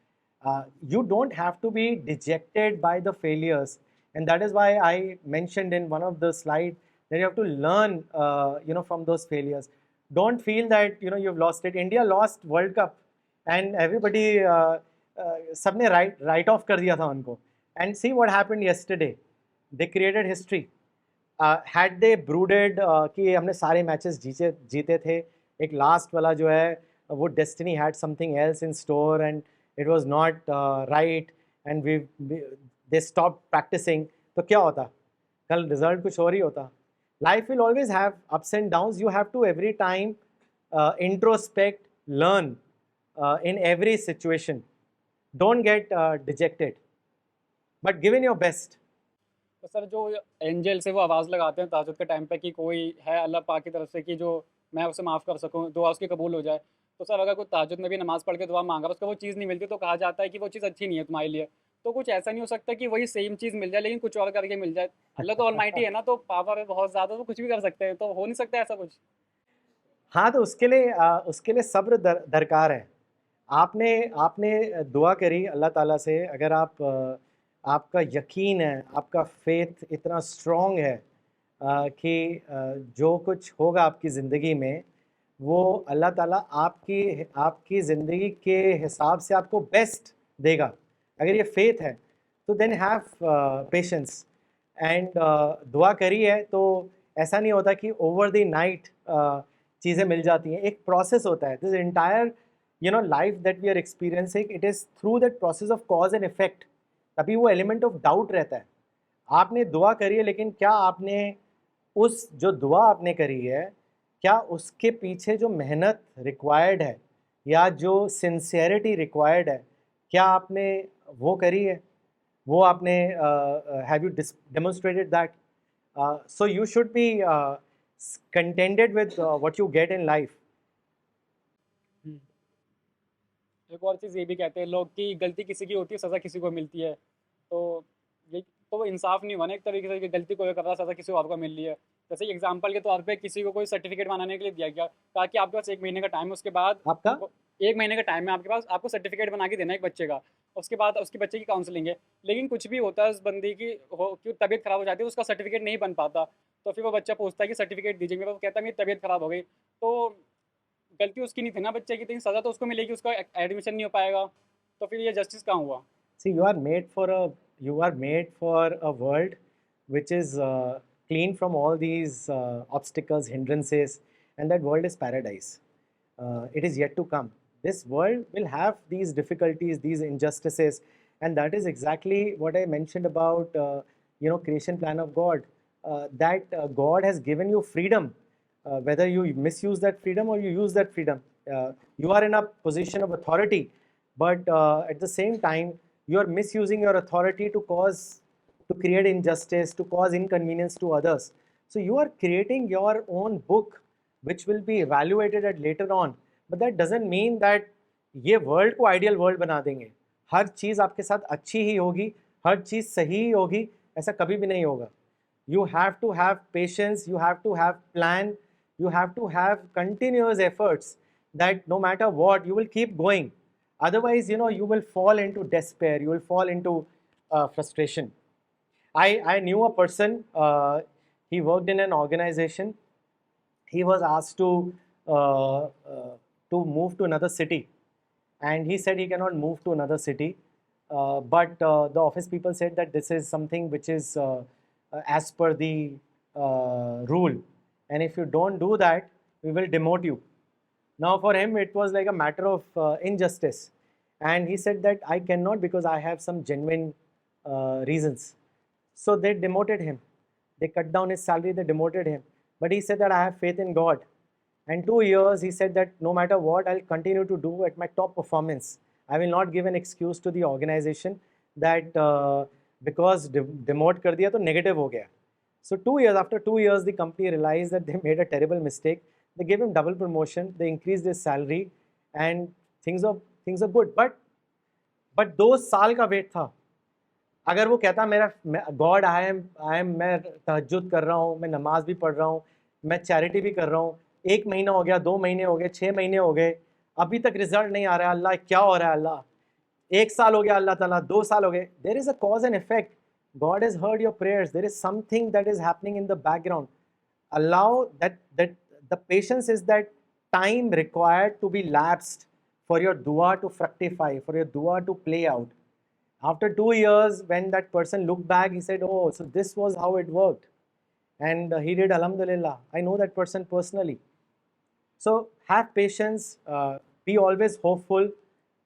You don't have to be dejected by the failures, and that is why I mentioned in one of the slides that you have to learn from those failures. Don't feel that you've lost it. India lost World Cup and everybody सबने write off कर दिया था उनको. And see what happened yesterday. They created history. Had they brooded कि हमने सारे matches जीते थे, एक लास्ट वाला जो है वो destiny had something else in store and it was not right and they stop practising, तो क्या होता? कल रिजल्ट कुछ और ही होता. Life will always have ups and downs. You have to every time introspect, learn in every situation. Don't get dejected, but give in your best. तो sir जो एंजल से वो आवाज़ लगाते हैं तहज्जुद के टाइम पे कि कोई है अल्लाह पाक की तरफ से कि जो मैं उसे माफ़ कर सकूं, दुआ उसकी कबूल हो जाए, तो सर अगर कोई तहज्जुद में भी नमाज़ पढ़ के दुआ मांगा उसको वो चीज़ नहीं मिलती तो कहा जाता है कि वो चीज़ अच्छी नहीं है तुम्हारे लिए. तो कुछ ऐसा नहीं हो सकता कि वही सेम चीज़ मिल जाए लेकिन कुछ और करके मिल जाए? अल्लाह तो ऑलमाइटी है ना, तो पावर है बहुत ज़्यादा, तो कुछ भी कर सकते हैं, तो हो नहीं सकता ऐसा कुछ? हाँ, तो उसके लिए सब्र दरकार है. आपने दुआ करी अल्लाह ताला से. अगर आपका यकीन है, आपका फेथ इतना स्ट्रॉन्ग है कि जो कुछ होगा आपकी ज़िंदगी में वो अल्लाह ताला आपकी ज़िंदगी के हिसाब से आपको बेस्ट देगा. अगर ये फेथ है तो देन हैव पेशेंस एंड दुआ करी है तो ऐसा नहीं होता कि ओवर द नाइट चीज़ें मिल जाती हैं. एक प्रोसेस होता है. This entire life that we are experiencing, it is through that process of cause and effect. तभी वो एलिमेंट ऑफ डाउट रहता है. आपने दुआ करी है लेकिन क्या आपने उस जो दुआ आपने करी है क्या उसके पीछे जो मेहनत रिक्वायर्ड है या जो सिंसियरिटी रिक्वायर्ड है क्या आपने वो करी है? वो आपने have you demonstrated that? So you should be contented with what you get in life. एक और चीज़ ये भी कहते हैं लोग कि गलती किसी की होती है, सज़ा किसी को मिलती है. तो ये तो वो इंसाफ नहीं हुआ ना एक तरीके से कि गलती कोई कर रहा, सज़ा किसी और को मिल रही है. जैसे एग्जांपल के तौर पे किसी को कोई सर्टिफिकेट बनाने के लिए दिया गया, कहा कि आपके पास 1 महीने का टाइम है, उसके बाद आपका 1 महीने का टाइम है आपके पास, आपको सर्टिफिकेट बना के देना है एक बच्चे का. उसके बाद उसके बच्चे की काउंसलिंग है, लेकिन कुछ भी होता है उस बंदी की क्यों तबीयत ख़राब हो जाती है, उसका सर्टिफिकेट नहीं बन पाता. तो फिर वो बच्चा पूछता है कि सर्टिफिकेट दीजिए, मेरे को कहता है मेरी तबीयत ख़राब हो गई. तो गलती उसकी नहीं थी ना बच्चे की, लेकिन सज़ा तो उसको मिलेगी, उसका एडमिशन नहीं हो पाएगा. तो फिर ये जस्टिस कहाँ हुआ? See, you are made for a world which is clean from all these obstacles, hindrances, and that world is paradise. It is yet to come. This world will have these difficulties, these injustices, and that is exactly what I mentioned about creation plan of God. That God has given you freedom. Whether you misuse that freedom or you use that freedom, you are in a position of authority, but at the same time you are misusing your authority to create injustice, to cause inconvenience to others. So you are creating your own book which will be evaluated at later on, but that doesn't mean that ये world को ideal world बना देंगे. हर चीज़ आपके साथ अच्छी ही होगी, हर चीज़ सही ही होगी, ऐसा कभी भी नहीं होगा. You have to have patience, you have to have plan, you have to have continuous efforts that no matter what you will keep going. Otherwise you will fall into despair, you will fall into frustration. I knew a person, he worked in an organization. He was asked to move to another city and he said he cannot move to another city, but the office people said that this is something which is as per the rule, and if you don't do that we will demote you. Now for him it was like a matter of injustice, and he said that I cannot because I have some genuine reasons. So they demoted him, they cut down his salary, they demoted him, but he said that I have faith in God, and 2 years he said that no matter what I'll continue to do at my top performance. I will not give an excuse to the organization that because demote कर दिया तो negative हो गया. So 2 years, after 2 years, the company realized that they made a terrible mistake. They gave him double promotion, they increased his salary, and things are good. But but 2 साल का wait था. अगर वो कहता मेरा गॉड आई एम मैं तहज्जुद कर रहा हूँ, मैं नमाज भी पढ़ रहा हूँ, मैं चैरिटी भी कर रहा हूँ, 1 महीना हो गया, 2 महीने हो गए, 6 महीने हो गए, अभी तक रिजल्ट नहीं आ रहा है, अल्लाह क्या हो रहा है अल्लाह, 1 साल हो गया अल्लाह ताला, 2 साल हो गए, there is a cause and effect. God has heard your prayers. There is something that is happening in the background. Allow that the patience is that time required to be lapsed for your dua to fructify, for your dua to play out. After 2 years, when that person looked back, he said, "Oh, so this was how it worked," and he did Alhamdulillah. I know that person personally. So have patience. Be always hopeful.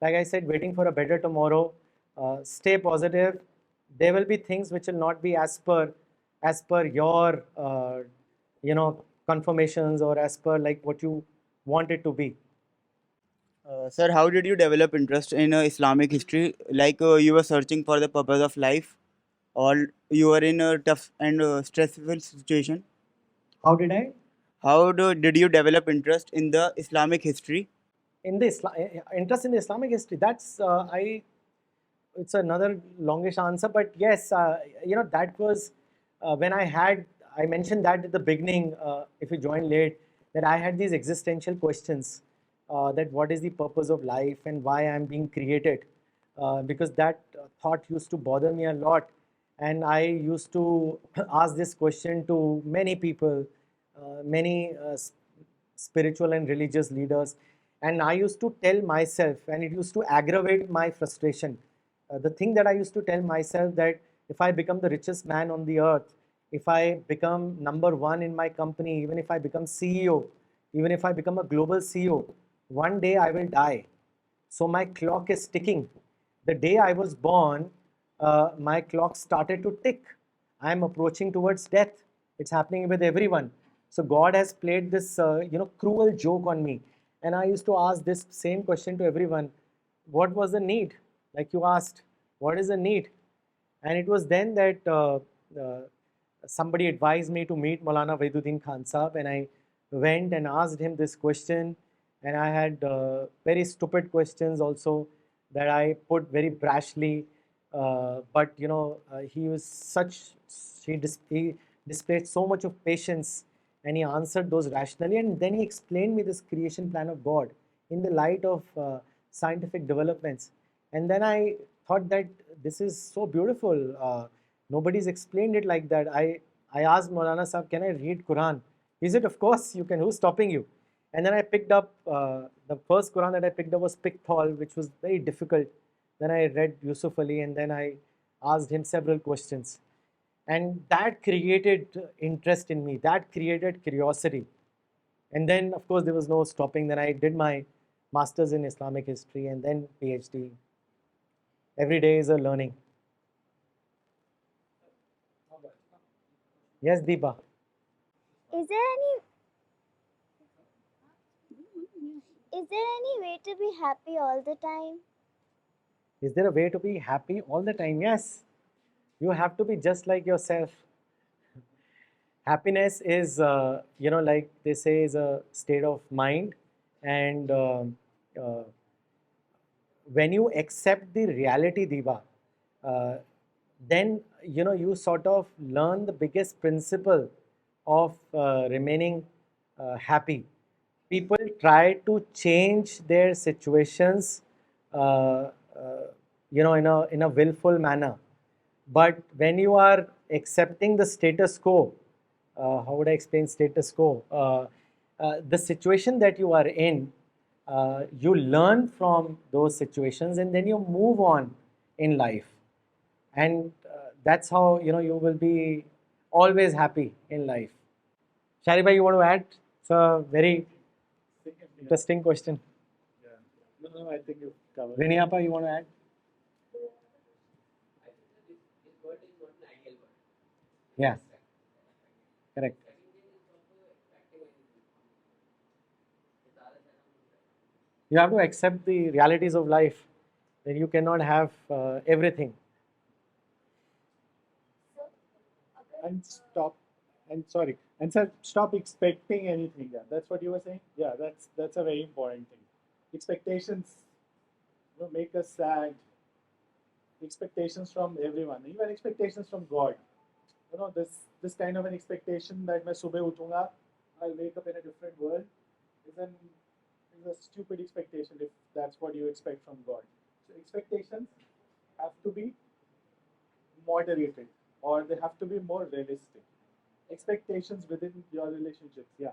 Like I said, waiting for a better tomorrow. Stay positive. There will be things which will not be as per your confirmations, or as per like what you want it to be. Sir, how did you develop interest in Islamic history? Like you were searching for the purpose of life, or you were in a tough and stressful situation? How did I? Did you develop interest in the Islamic history? In the interest in the Islamic history. That's it's another longish answer, but yes, that was when I mentioned that at the beginning, if you joined late, that I had these existential questions, that what is the purpose of life and why I'm being created, because that thought used to bother me a lot, and I used to ask this question to many people, many spiritual and religious leaders, and I used to tell myself, and it used to aggravate my frustration. The thing that I used to tell myself, that if I become the richest man on the earth, if I become number one in my company, even if I become CEO, even if I become a global CEO, one day I will die. So my clock is ticking. The day I was born, my clock started to tick. I am approaching towards death. It's happening with everyone. So God has played this, cruel joke on me. And I used to ask this same question to everyone: what was the need? Like you asked, what is the need? And it was then that somebody advised me to meet Maulana Waiduddin Khan Sahab, and I went and asked him this question. And I had very stupid questions also that I put very brashly, but he was he displayed so much of patience, and he answered those rationally, and then he explained me this creation plan of God in the light of scientific developments. And then I thought that this is so beautiful. Nobody's explained it like that. I asked Maulana Sahib, can I read Quran? He said, of course you can. Who's stopping you? And then I picked up, the first Quran that I picked up was Pickthall, which was very difficult. Then I read Yusuf Ali, and then I asked him several questions. And that created interest in me, that created curiosity. And then, of course, there was no stopping. Then I did my master's in Islamic history, and then PhD. Every day is a learning. Yes, Deepa. Is there any way to be happy all the time? Is there a way to be happy all the time? Yes. You have to be just like yourself. Happiness is, like they say, is a state of mind. And uh, when you accept the reality, Diva, then you sort of learn the biggest principle of remaining happy. People try to change their situations, in a willful manner. But when you are accepting the status quo, how would I explain status quo? The situation that you are in, you learn from those situations, and then you move on in life. And that's how you will be always happy in life. Shari bhai, you want to add? It's a very interesting question. No, I think you covered. Rini Appa, you want to add? Yeah, correct. You have to accept the realities of life. That you cannot have everything. And stop. And sorry. And sir, stop expecting anything. Yeah, that's what you were saying. Yeah, that's a very important thing. Expectations make us sad. expectations from everyone, even expectations from God. You know, this kind of an expectation that मैं सुबह उठूंगा, I'll wake up in a different world, is a stupid expectation if that's what you expect from God. So expectations have to be moderated, or they have to be more realistic. Expectations within your relationships, yeah.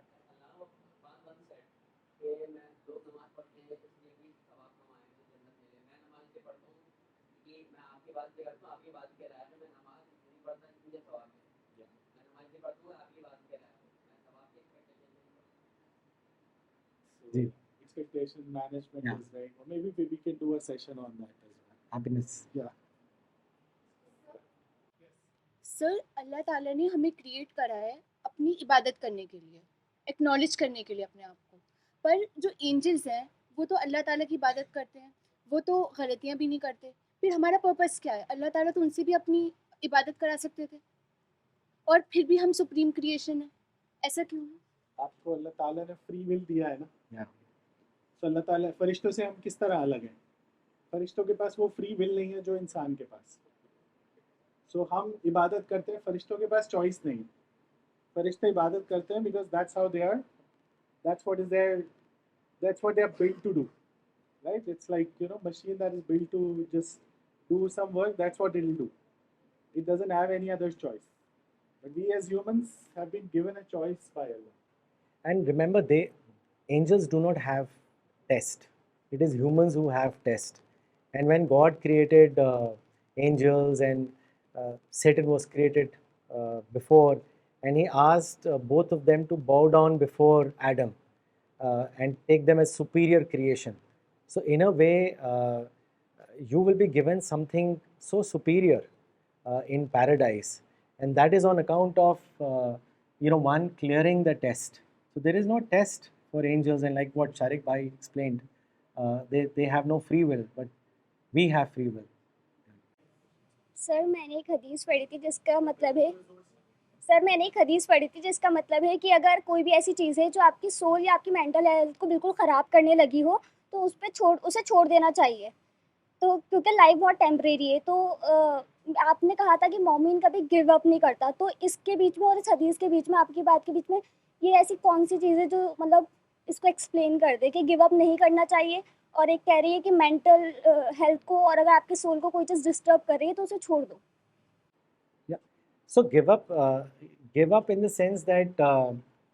So जी, expectation management yeah, is right. Or maybe we can do a session on that as well. happiness. Yeah. Sir अल्लाह ताला ने हमें create करा है अपनी इबादत करने के लिए, एक्नॉलेज करने के लिए अपने आप को। पर जो एंजल्स हैं वो तो अल्लाह ताला की इबादत करते हैं, वो तो गलतियाँ भी नहीं करते। फिर हमारा पर्पस क्या है? अल्लाह ताला तो उनसे भी अपनी इबादत करा सकते थे, और फिर भी हम सुप्रीम क्रिएशन है, ऐसा क्यों है? आपको अल्लाह ताला ने फ्री विल दिया है ना। Yeah. तो अल्लाह ताला, फरिश्तों से हम किस तरह अलग हैं? फरिश्तों के पास वो फ्री विल नहीं है जो इंसान के पास। सो हम इबादत करते हैं, फरिश्तों के पास चॉइस नहीं। फरिश्ते इबादत करते हैं because that's how they are, that's what is there, that's what they are built to do, right? It's like, you know, machine that is built to just do some work, that's what it will do. It doesn't have any other choice. But we as humans have been given a choice by Allah. And remember, angels do not have test. It is humans who have test. And when God created angels and Satan was created before, and he asked both of them to bow down before Adam and take them as superior creation. So in a way, you will be given something so superior in paradise, and that is on account of one clearing the test. So there is no test for angels, and like what Sharik Bhai explained, they have no free will, but we have free will. Sir मैंने एक हदीस पढ़ी थी जिसका मतलब है कि अगर कोई भी ऐसी चीज़ है जो आपकी सोल या आपकी मेंटल हेल्थ को बिल्कुल ख़राब करने लगी हो, तो उसे छोड़ देना चाहिए। तो क्योंकि लाइफ बहुत टेम्परेरी है, तो आपने कहा था कि मोमिन कभी गिव अप नहीं करता, तो इसके बीच में और इस हदीस के बीच में, आपकी बात के बीच में, ये ऐसी कौन सी चीज़ है जो मतलब इसको एक्सप्लेन कर दे कि गिव अप नहीं करना चाहिए, और एक कह रही है कि मेंटल हेल्थ को, और अगर आपके सोल को कोई चीज़ डिस्टर्ब कर रही है तो उसे छोड़ दो। Yeah. So give up in the sense that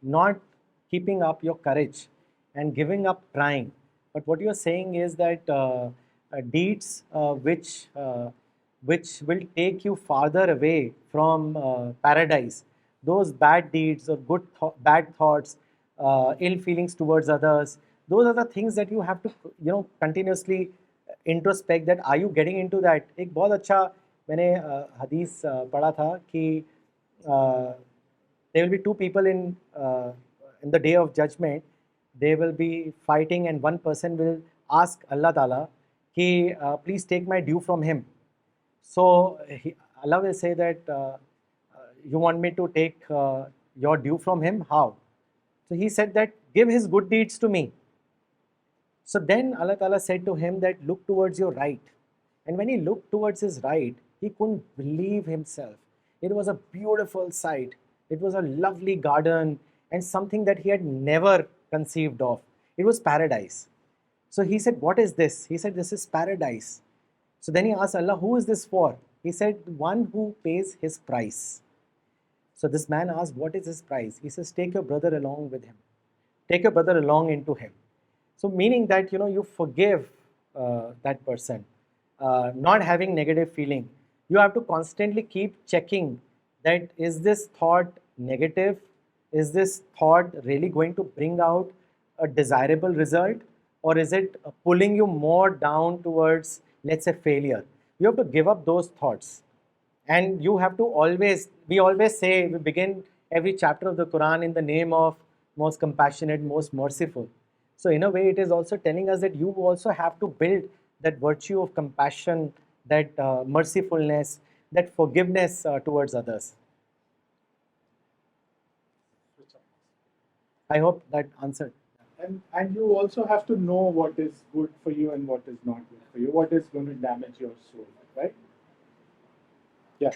not keeping up your courage and giving up trying. But what you are saying is that deeds which will take you farther away from paradise, those bad deeds or bad thoughts, ill feelings towards others, those are the things that you have to continuously introspect, that are you getting into that. एक बहुत अच्छा मैंने हदीस पढ़ा था कि there will be two people in the day of judgment. They will be fighting, and one person will ask Allah Ta'ala कि please take my due from him. So Allah will say that you want me to take your due from him? How? So he said that give his good deeds to me. So then Allah Ta'ala said to him that look towards your right. And when he looked towards his right, he couldn't believe himself. It was a beautiful sight. It was a lovely garden and something that he had never conceived of. It was paradise. So he said, what is this? He said, this is paradise. So then he asked Allah, who is this for? He said, one who pays his price. So this man asked, what is his price? He says, take your brother along with him. Take your brother along into him. So meaning that, you forgive that person, not having negative feeling. You have to constantly keep checking that is this thought negative? Is this thought really going to bring out a desirable result? Or is it pulling you more down towards, let's say, failure? You have to give up those thoughts. And you have to we always say, we begin every chapter of the Quran in the name of most compassionate, most merciful. So in a way, it is also telling us that you also have to build that virtue of compassion, that mercifulness, that forgiveness towards others. I hope that answered. And you also have to know what is good for you and what is not good for you, what is going to damage your soul. right? Yeah.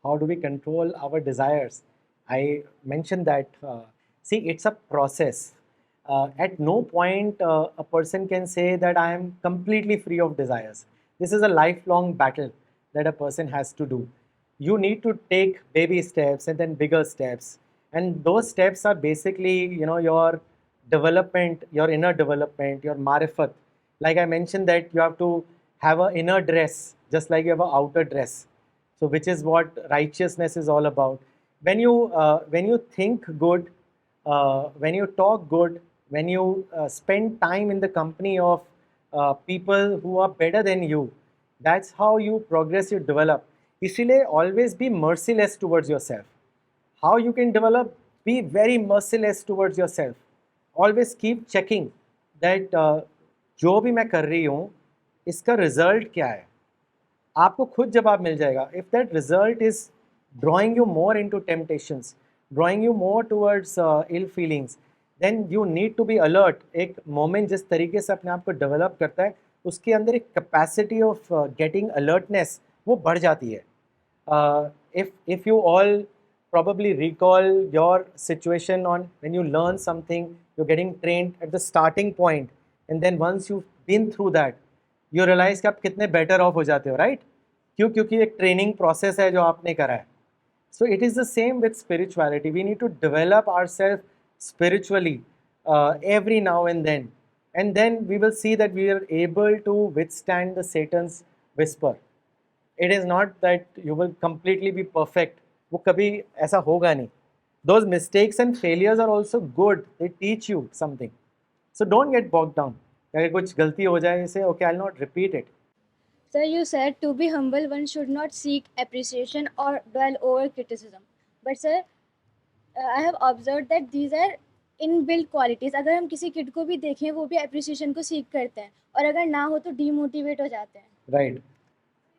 How do we control our desires? I mentioned that, see, it's a process. At no point a person can say that I am completely free of desires. This is a lifelong battle that a person has to do. You need to take baby steps and then bigger steps. And those steps are basically, your development, your inner development, your marifat. Like I mentioned that you have to have an inner dress, just like you have an outer dress. So which is what righteousness is all about. When you think good, when you talk good, when you spend time in the company of people who are better than you, that's how you progress, you develop. इसीलिए always be merciless towards yourself. How you can develop? Be very merciless towards yourself. Always keep checking that जो भी मैं कर रही हूँ इसका result क्या है. आपको खुद जवाब मिल जाएगा. If that result is drawing you more into temptations, drawing you more towards ill feelings, then you need to be alert. एक मोमेंट जिस तरीके से अपने आप को डेवलप करता है उसके अंदर एक कैपेसिटी ऑफ गेटिंग अलर्टनेस वो बढ़ जाती है. if you all probably recall your situation on when you learn something, you're getting trained at the starting point, and then once you've been through that, you realize कि आप कितने better off हो जाते हो, right? क्यों? क्योंकि एक training process है जो आपने करा है. So it is the same with spirituality. We need to develop ourselves spiritually every now and then we will see that we are able to withstand the Satan's whisper. It is not that you will completely be perfect. वो कभी ऐसा होगा नहीं. Those mistakes and failures are also good. They teach you something. So don't get bogged down. अगर कुछ गलती हो जाए इसे, okay, I'll not repeat it. Sir, you said to be humble, one should not seek appreciation or dwell over criticism. But sir, I have observed that these are inbuilt qualities. अगर हम किसी kid को भी देखें वो भी appreciation को सीख करते हैं, और अगर ना हो तो डीमोटिवेट हो जाते हैं. Right.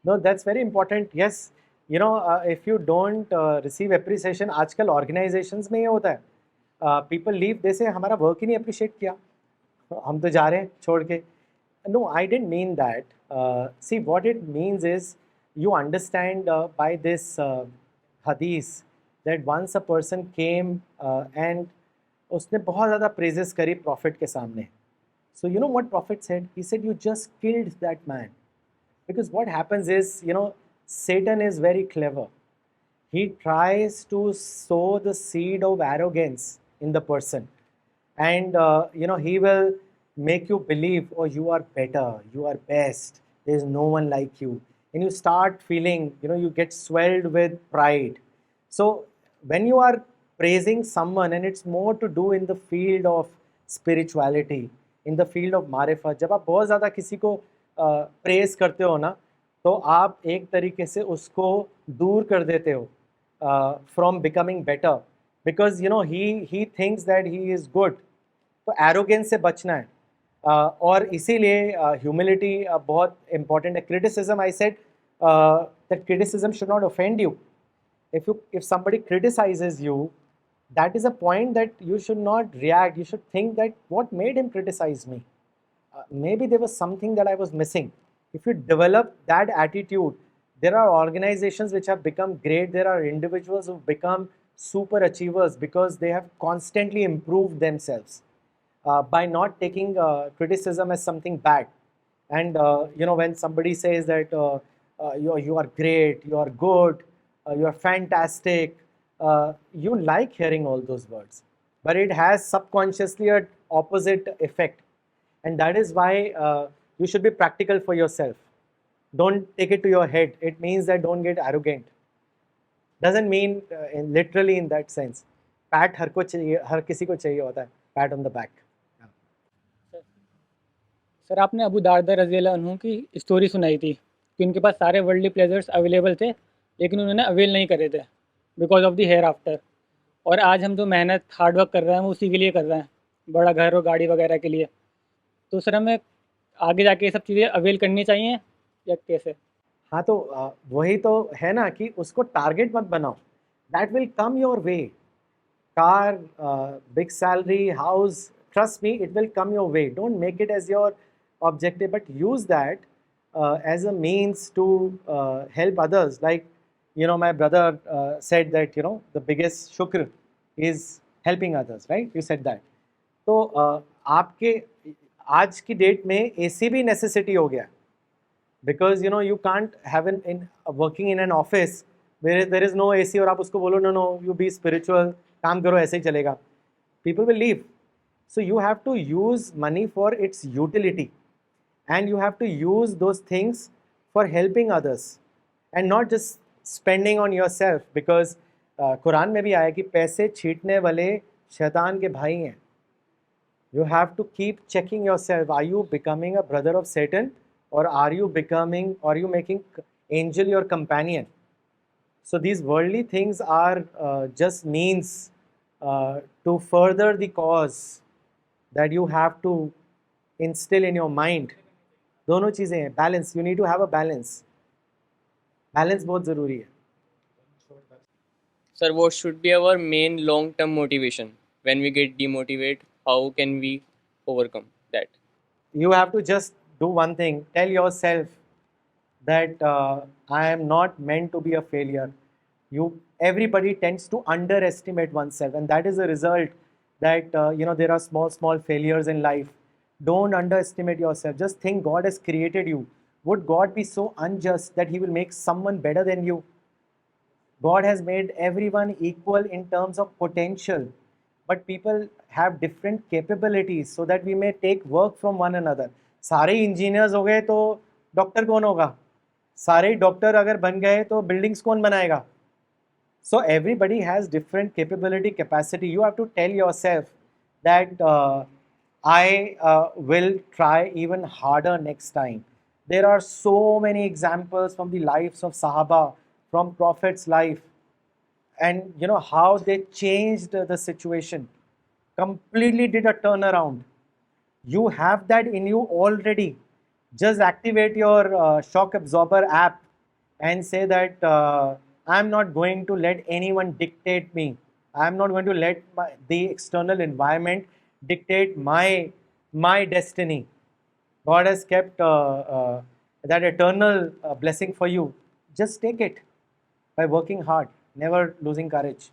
No, that's very important. Yes, if you don't receive appreciation, आजकल organizations में ये होता है. People leave, they say हमारा work ही नहीं appreciate किया, हम तो जा रहे हैं छोड़ के. No, I didn't mean that. See, what it means is you understand by this hadith that once a person came and उसने बहुत ज़्यादा praises करी prophet के सामने. So you know what prophet said? He said, you just killed that man. Because what happens is, Satan is very clever. He tries to sow the seed of arrogance in the person. And, he will make you believe, oh, you are better, you are best, there is no one like you. And you start feeling, you get swelled with pride. So when you are praising someone, and it's more to do in the field of spirituality, in the field of मारिफा, जब आप बहुत ज़्यादा किसी को praise करते हो ना, तो आप एक तरीके से उसको दूर कर देते हो from becoming better, because he thinks that he is good. तो arrogance से बचना है. और इसीलिए humility बहुत important है. Criticism, I said that criticism should not offend you. If somebody criticizes you, that is a point that you should not react. You should think that what made him criticize me? Maybe there was something that I was missing. If you develop that attitude, there are organizations which have become great. There are individuals who become super achievers because they have constantly improved themselves by not taking criticism as something bad. And when somebody says that you are great, you are good, you are fantastic, you like hearing all those words, but it has subconsciously an opposite effect. And that is why you should be practical for yourself. Don't take it to your head. It means that don't get arrogant. Doesn't mean literally in that sense. Pat हर को चाहिए, हर किसी को चाहिए होता है. Pat on the back. Sir आपने अबू दारदा रज़ी अल्लाह अन्हु की स्टोरी सुनाई थी कि उनके पास सारे वर्ल्डली प्लेजर्स अवेलेबल थे, लेकिन उन्होंने अवेल नहीं करे थे because of the hereafter. और आज हम जो मेहनत हार्ड वर्क कर रहे हैं वो उसी के लिए कर रहे हैं, बड़ा घर और गाड़ी वगैरह के लिए. तो सर हमें आगे जाके ये सब चीज़ें अवेल करनी चाहिए या कैसे? हाँ, तो वही तो है ना कि उसको टारगेट मत बनाओ. That will come your way. Car, big salary, house, trust me, it will come your way. Don't make it as your objective, but use that as a means to help others. Like, my brother said that, the biggest shukr is helping others, right? You said that. तो आपके आज की date में AC भी necessity हो गया, because you can't have an in working in an office there is no AC और आप उसको बोलो नो यू बी स्पिरिचुअल, काम करो ऐसे ही चलेगा, people will leave. So you have to use money for its utility, and you have to use those things for helping others and not just spending on yourself, because Quran में भी आया कि पैसे छीटने वाले शैतान के भाई हैं. You have to keep checking yourself. Are you becoming a brother of Satan, or are you making angel your companion? So these worldly things are just means to further the cause that you have to instill in your mind. दोनों चीज़ें हैं, balance. You need to have a balance. Balance बहुत ज़रूरी है. Sir, what should be our main long-term motivation when we get demotivated? How can we overcome that? You have to just do one thing. Tell yourself that I am not meant to be a failure. Everybody tends to underestimate oneself, and that is a result that there are small failures in life. Don't underestimate yourself. Just think God has created you. Would God be so unjust that He will make someone better than you? God has made everyone equal in terms of potential, but people have different capabilities so that we may take work from one another. सारे engineers हो गए तो doctor कौन होगा? सारे doctor अगर बन गए तो बिल्डिंग्स कौन बनाएगा? So everybody has different capability, capacity. You have to tell yourself that I will try even harder next time. There are so many examples from the lives of Sahaba, from Prophet's life, and how they changed the situation, completely did a turnaround. You have that in you already. Just activate your shock absorber app and say that I'm not going to let anyone dictate me. I'm not going to let the external environment dictate my destiny. God has kept that eternal blessing for you. Just take it by working hard, never losing courage.